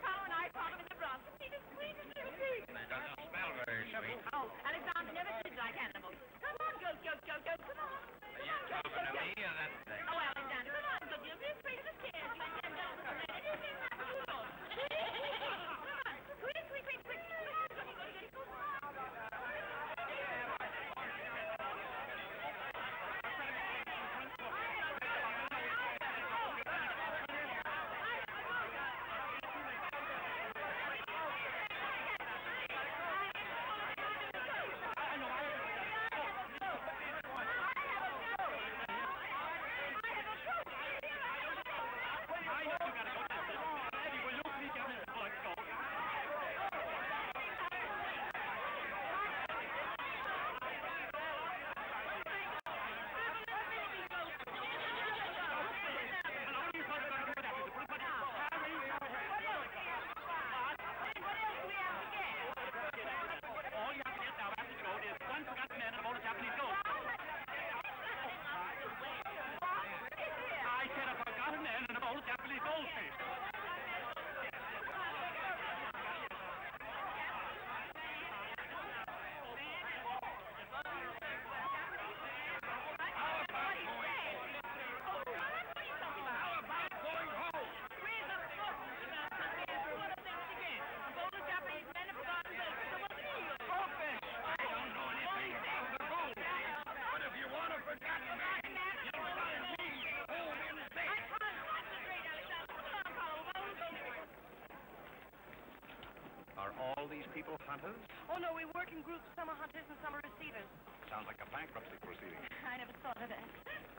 Carl and I found him in the Bronx. He's the sweetest little pig. Doesn't smell very sweet. Oh, Alexander never did like animals. Come on, goat, come on. Are you talking to me or that thing? Oh, Alexander, come on, goat. You'll be as sweet as a kid. You and them gentlemen are ready. Anything that you want. Come on. Quick. Are all these people hunters? Oh, no, we work in groups. Some are hunters and some are receivers. Sounds like a bankruptcy proceeding. I never thought of that.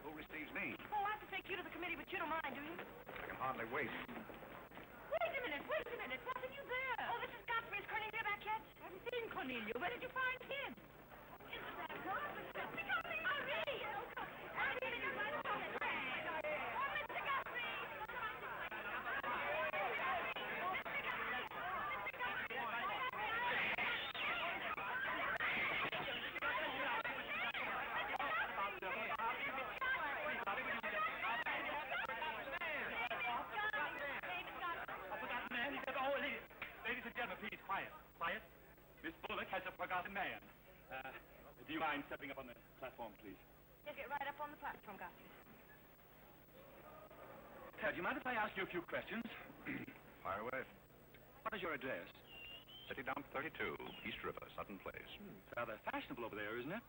Who receives me? Oh, I have to take you to the committee, but you don't mind, do you? I can hardly wait. Wait a minute. Wasn't you there? Oh, this is Godfrey. Is Cornelia back yet? I haven't seen Cornelia. Where did you find him? Isn't that God? Mr. Godfrey, hurry! Ladies and gentlemen, please, quiet. Miss Bullock has a forgotten man. Do you mind stepping up on the platform, please? Yeah, get right up on the platform, Godfrey. Do you mind if I ask you a few questions? Fire away. What is your address? City Dump 32, East River, Sutton Place. Rather fashionable over there, isn't it?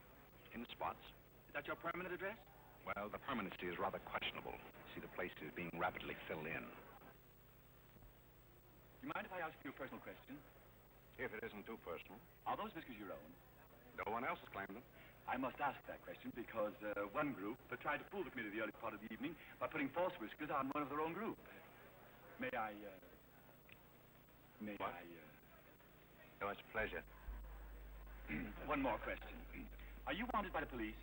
In spots. Is that your permanent address? Well, the permanency is rather questionable. See, the place is being rapidly filled in. Do you mind if I ask you a personal question? If it isn't too personal. Are those whiskers your own? No one else has claimed them. I must ask that question because one group tried to fool the committee the early part of the evening by putting false whiskers on one of their own group. May I... Oh, it's a pleasure. One more question. Are you wanted by the police?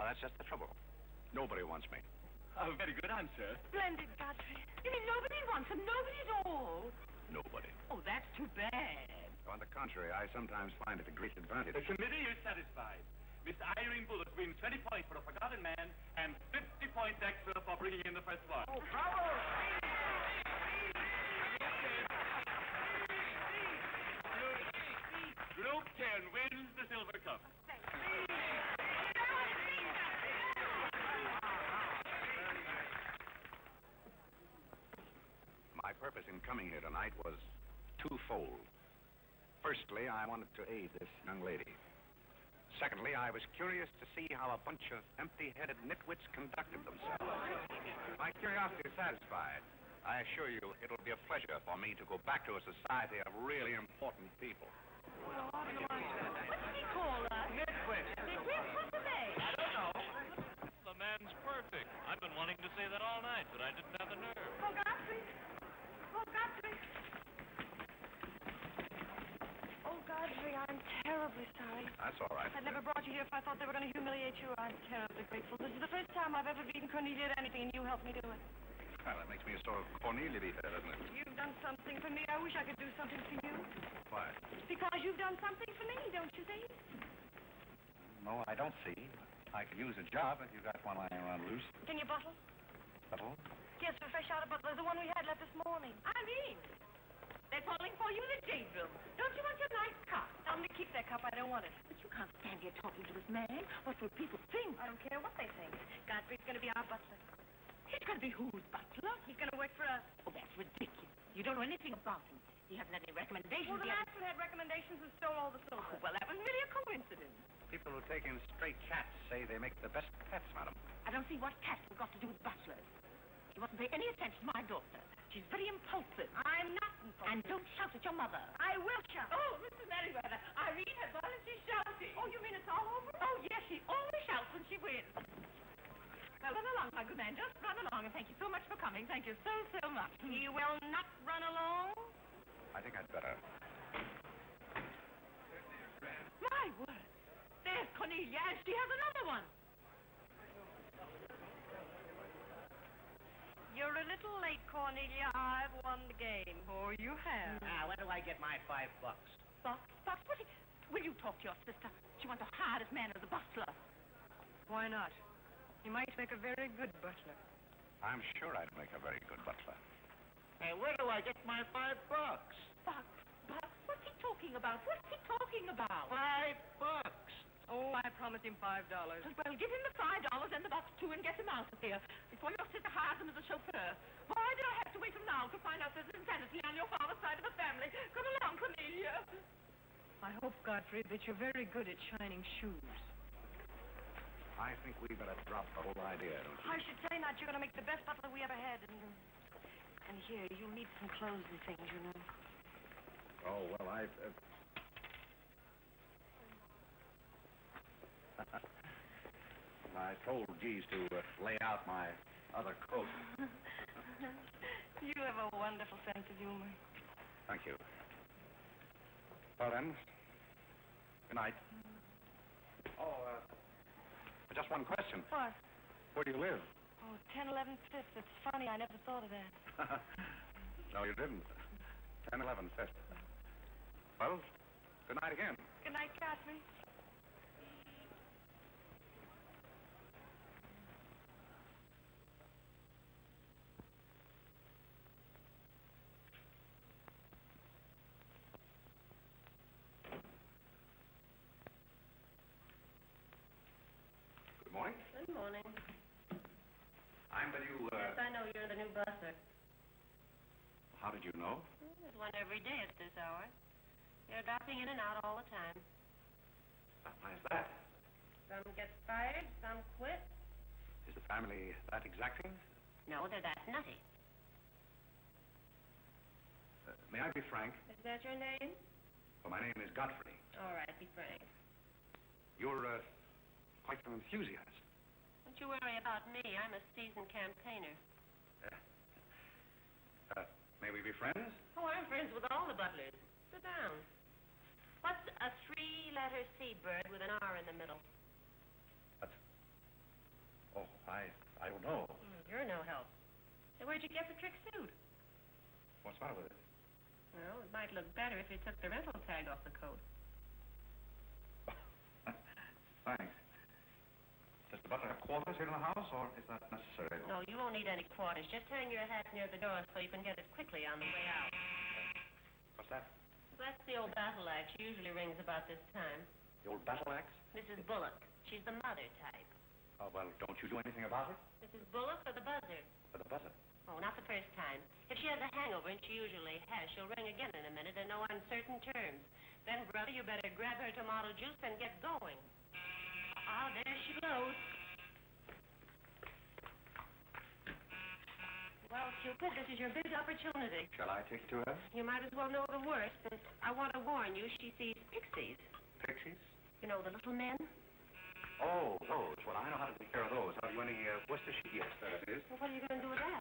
Oh, that's just the trouble. Nobody wants me. A very good answer. Splendid, Godfrey. You mean nobody wants him? Nobody at all? Nobody. Oh, that's too bad. On the contrary, I sometimes find it a great advantage. The committee is satisfied. Miss Irene Bullock wins 20 points for a forgotten man and 50 points extra for bringing in the first one. Oh, bravo! Group 10 wins the silver cup. My purpose in coming here tonight was twofold. Firstly, I wanted to aid this young lady. Secondly, I was curious to see how a bunch of empty-headed nitwits conducted themselves. My curiosity is satisfied. I assure you, it'll be a pleasure for me to go back to a society of really important people. What did he call us? Nitwit. Nitwit? What's the name? I don't know. The man man's perfect. I've been wanting to say that all night, but I didn't have the nerve. Oh, Godfrey! Oh, Godfrey! Oh, Godfrey, I'm terribly sorry. That's all right. I never brought you here if I thought they were going to humiliate you. I'm terribly grateful. This is the first time I've ever beaten Cornelia at anything, and you helped me do it. Well, that makes me a sort of Cornelia beater, doesn't it? You've done something for me. I wish I could do something for you. Why? Because you've done something for me, don't you see? No, I don't see. I could use a job if you got one lying around loose. Can you bottle? Bottle? Yes, for fresh out of butler, the one we had left this morning. Irene! They're calling for you in the Janesville. Don't you want your nice cup? Tell them to keep that cup. I don't want it. But you can't stand here talking to this man. What will people think? I don't care what they think. Godfrey's going to be our butler. He's going to be whose butler? He's going to work for us. Oh, that's ridiculous. You don't know anything about him. You haven't had any recommendations Well, the yet. master had recommendations and stole all the silver. Oh, well, that was merely a coincidence. People who take in stray cats say they make the best pets, madam. I don't see what cats have got to do with butlers. You mustn't pay any attention to my daughter. She's very impulsive. I'm not impulsive. And don't shout at your mother. I will shout. Oh, Mrs. Merriweather, Irene has gone and she's shouting. Oh, you mean it's all over? Oh, yes, she always shouts when she wins. Now, run along, my good man. Just run along, and thank you so much for coming. Thank you so, so much. He will not run along. I think I'd better. My word. There's Cornelia, and she has another one. You're a little late, Cornelia. I've won the game. Oh, you have. Now, when do I get my $5? Box, will you talk to your sister? She wants to hire this man as a butler. Why not? He might make a very good butler. I'm sure I'd make a very good butler. Hey, where do I get my $5? Box, what's he talking about? What's he talking about? $5. Oh, I promised him $5. Well, give him the $5 and the box, too, and get him out of here before your sister hires him as a chauffeur. Why did I have to wait till now to find out there's insanity on your father's side of the family? Come along, Cornelia. I hope, Godfrey, that you're very good at shining shoes. I think we better drop the whole idea, don't you? I should say not. You're going to make the best butler we ever had. And here, you'll need some clothes and things, you know. Oh, well, I told Geese to lay out my other coat. You have a wonderful sense of humor. Thank you. Well, then, good night. Oh, just one question. What? Where do you live? Oh, 1011 Fifth. It's funny. I never thought of that. No, you didn't. 1011 Fifth. Well, good night again. Good night, Godfrey. Good morning. Good morning. I'm the new, Yes, I know you're the new butler. How did you know? There's one every day at this hour. They're dropping in and out all the time. Why is that? Some get fired, some quit. Is the family that exacting? No, they're that nutty. May I be frank? Is that your name? Well, my name is Godfrey. All right, be frank. You're, quite an enthusiast. Don't you worry about me. I'm a seasoned campaigner. May we be friends? Oh, I'm friends with all the butlers. Sit down. What's a three-letter seabird with an R in the middle? Oh, I don't know. You're no help. So where'd you get the trick suit? What's the matter with it? Well, it might look better if you took the rental tag off the coat. Thanks. Does the butler have quarters here in the house, or is that necessary? No, you won't need any quarters. Just hang your hat near the door so you can get it quickly on the way out. What's that? That's the old battle axe. She usually rings about this time. The old battle axe? Mrs. Bullock. She's the mother type. Oh, well, don't you do anything about it? Mrs. Bullock or the buzzer? For the buzzer. Oh, not the first time. If she has a hangover, and she usually has, she'll ring again in a minute in no uncertain terms. Then, brother, you better grab her tomato juice and get going. Ah, there she blows. Well, Cupid, this is your big opportunity. Shall I take it to her? You might as well know the worst, and I want to warn you, she sees pixies. Pixies? You know, the little men? Oh, those. Well, I know how to take care of those. Have you any Worcestershire? Yes, that it is. Well, what are you going to do with that?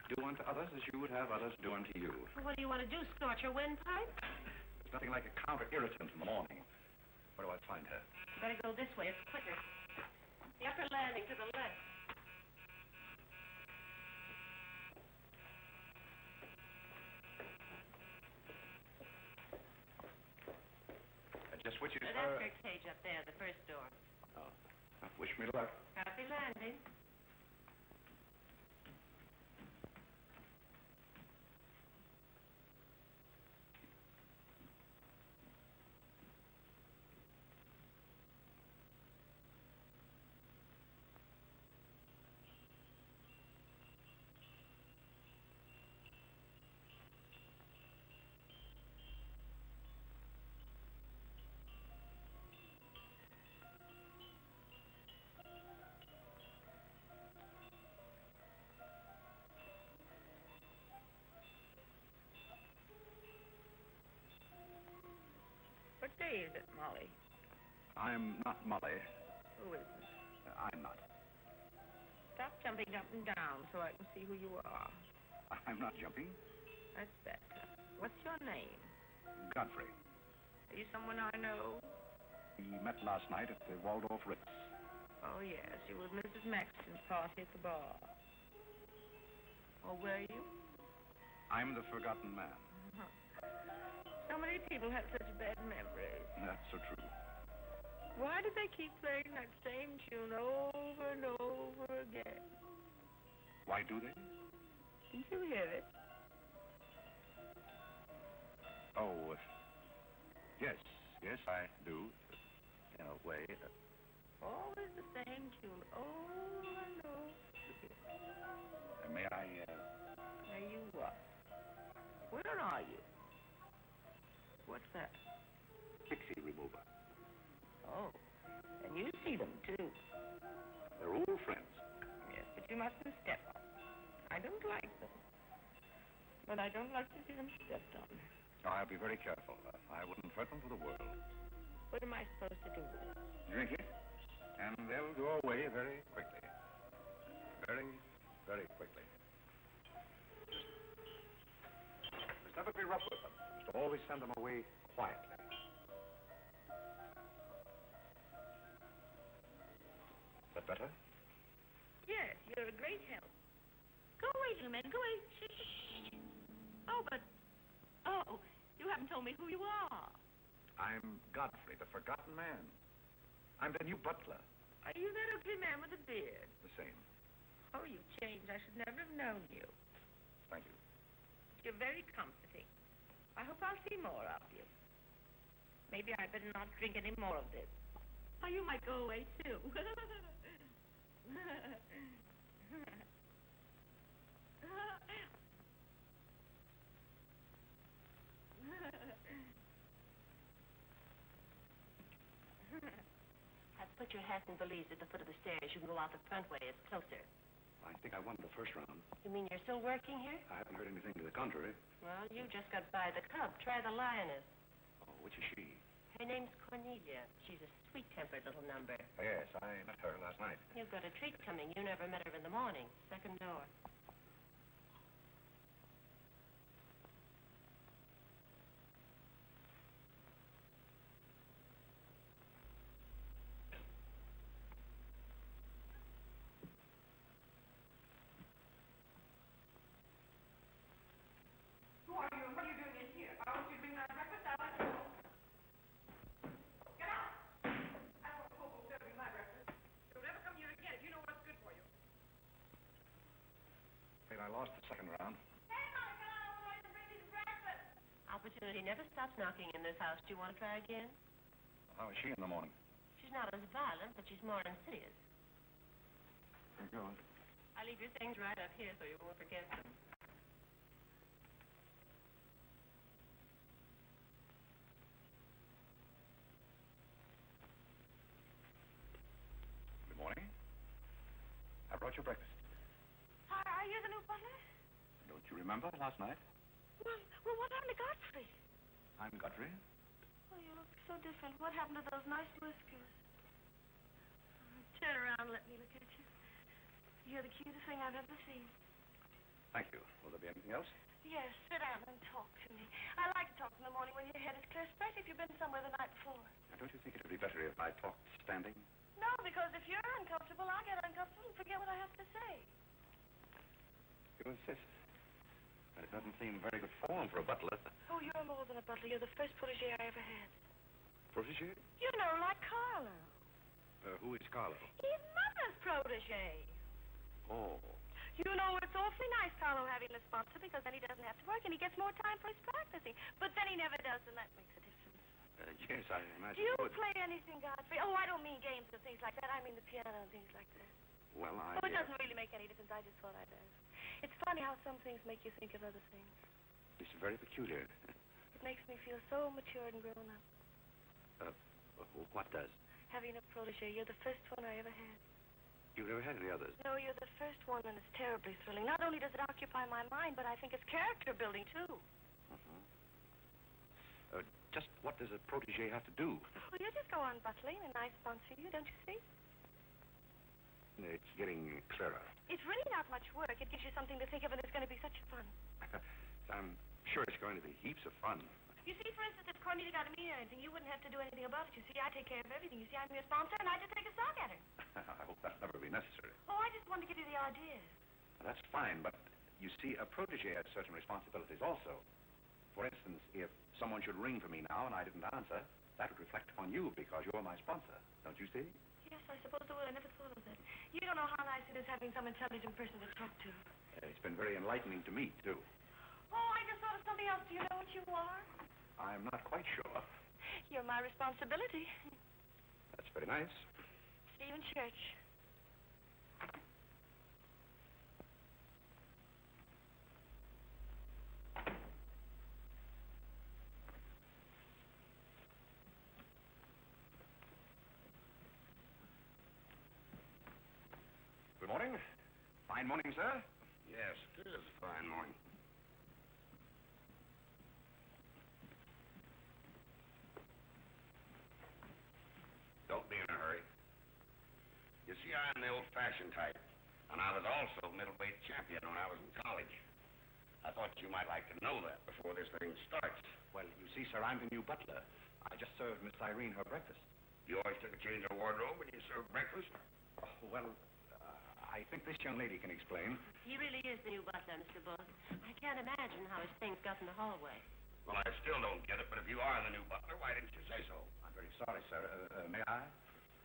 Do unto others as you would have others do unto you. Well, what do you want to do, scorch your windpipe? There's nothing like a counter-irritant in the morning. Where do I find her? You better go this way. It's quicker. The upper landing to the left. Just which is That's her cage up there, the first door. Oh. Wish me luck. Happy landing. What day is it, Molly? I'm not Molly. Who is it? I'm not. Stop jumping up and down so I can see who you are. I'm not jumping. That's better. What's your name? Godfrey. Are you someone I know? We met last night at the Waldorf Ritz. Oh, yes. You were at Mrs. Maxton's party at the bar. Or were you? I'm the forgotten man. So many people have such bad memories. That's so true. Why do they keep playing that same tune over and over again? Why do they? Didn't you hear it? Oh, yes. Yes, I do. In a way. Always the same tune over and over. May I, May you what? Where are you? What's that? Pixie remover. Oh, and you see them, too. They're old friends. Yes, but you mustn't step on. I don't like them. But I don't like to see them stepped on. Oh, I'll be very careful. I wouldn't hurt them for the world. What am I supposed to do with them? Drink it, and they'll go away very quickly. Very, very quickly. Just never be rough with them. Just always send them away quietly. Is that better? Yes, you're a great help. Go away, little man. Go away. Shh, shh, shh. Oh, but... Oh, you haven't told me who you are. I'm Godfrey, the forgotten man. I'm the new butler. Are you that ugly man with the beard? The same. Oh, you've changed. I should never have known you. Thank you. You're very comforting. I hope I'll see more of you. Maybe I'd better not drink any more of this. Oh, you might go away, too. I've put your hat and valise at the foot of the stairs. You can go out the front way. It's closer. I think I won the first round. You mean you're still working here? I haven't heard anything to the contrary. Well, you just got by the cub. Try the lioness. Oh, which is she? Her name's Cornelia. She's a sweet-tempered little number. Yes, I met her last night. You've got a treat coming. You never met her in the morning. Second door. Who are you and what are you doing in here? I want you to bring my breakfast. I'll let you go. Get out! I don't want Bobo serving my breakfast. Don't ever come here again if you know what's good for you. Wait, I lost the second round. Hey, Mama, come on over and bring me some breakfast. Opportunity never stops knocking in this house. Do you want to try again? How is she in the morning? She's not as violent, but she's more insidious. Go on. I'll leave your things right up here so you won't forget them. Good morning. I brought you breakfast. Hi, are you the new butler? Don't you remember last night? Well, what happened to Godfrey? I'm Godfrey. Oh, you look so different. What happened to those nice whiskers? Turn around and let me look at you. You're the cutest thing I've ever seen. Thank you. Will there be anything else? Yes, sit down and talk to me. I like to talk in the morning when your head is clear, especially if you've been somewhere the night before. Now, don't you think it would be better if I talked standing? No, because if you're uncomfortable, I get uncomfortable and forget what I have to say. You insist. But it doesn't seem very good form for a butler. Oh, you're more than a butler. You're the first protege I ever had. Protege? You know, like Carlo. Who is Carlo? He's Mother's protege. Oh. You know, it's awfully nice, Carlo, having a sponsor, because then he doesn't have to work and he gets more time for his practicing. But then he never does, and that makes a difference. Yes, I imagine. Do you it would. play anything, Godfrey? Oh, I don't mean games and things like that. I mean the piano and things like that. Well, Oh, it doesn't really make any difference. I just thought I'd ask. It's funny how some things make you think of other things. It's very peculiar. It makes me feel so mature and grown up. What does? Having a protege, you're the first one I ever had. You've never had any others? No, you're the first one, and it's terribly thrilling. Not only does it occupy my mind, but I think it's character building, too. Just what does a protege have to do? Well, you just go on butling, and I sponsor you, don't you see? It's getting clearer. It's really not much work. It gives you something to think of, and it's going to be such fun. I'm sure it's going to be heaps of fun. You see, for instance, if Cornelia got to mean anything, you wouldn't have to do anything about it. You see, I take care of everything. You see, I'm your sponsor, and I just take a sock at her. I hope that'll never be necessary. Oh, I just wanted to give you the idea. That's fine, but you see, a protege has certain responsibilities also. For instance, if someone should ring for me now and I didn't answer, that would reflect upon you because you're my sponsor. Don't you see? Yes, I suppose it would. I never thought of that. You don't know how nice it is having some intelligent person to talk to. It's been very enlightening to me, too. Oh, I just thought of something else. Do you know what you are? I'm not quite sure. You're my responsibility. That's very nice. Stephen Church. Good morning. Fine morning, sir. Yes, it is a fine morning. Don't be in a hurry. You see, I'm the old-fashioned type, and I was also middleweight champion when I was in college. I thought you might like to know that before this thing starts. Well, you see, sir, I'm the new butler. I just served Miss Irene her breakfast. You always took a change of wardrobe when you served breakfast? Well, I think this young lady can explain. He really is the new butler, Mr. Bullock. I can't imagine how his things got in the hallway. Well, I still don't get it, but if you are the new butler, why didn't you say so? I'm very sorry, sir. May I?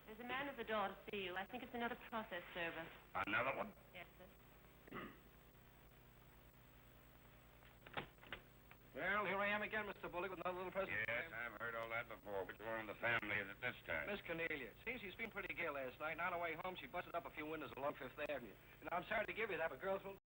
There's a man at the door to see you. I think it's another process server. Another one? Yes, sir. Well, here I am again, Mr. Bullock, with another little present. Yes, I've heard all that before. Which one in the family is it this time? Miss Cornelia. Seems she's been pretty gay last night, and on her way home, she busted up a few windows along Fifth Avenue. And I'm sorry to give you that, but girls won't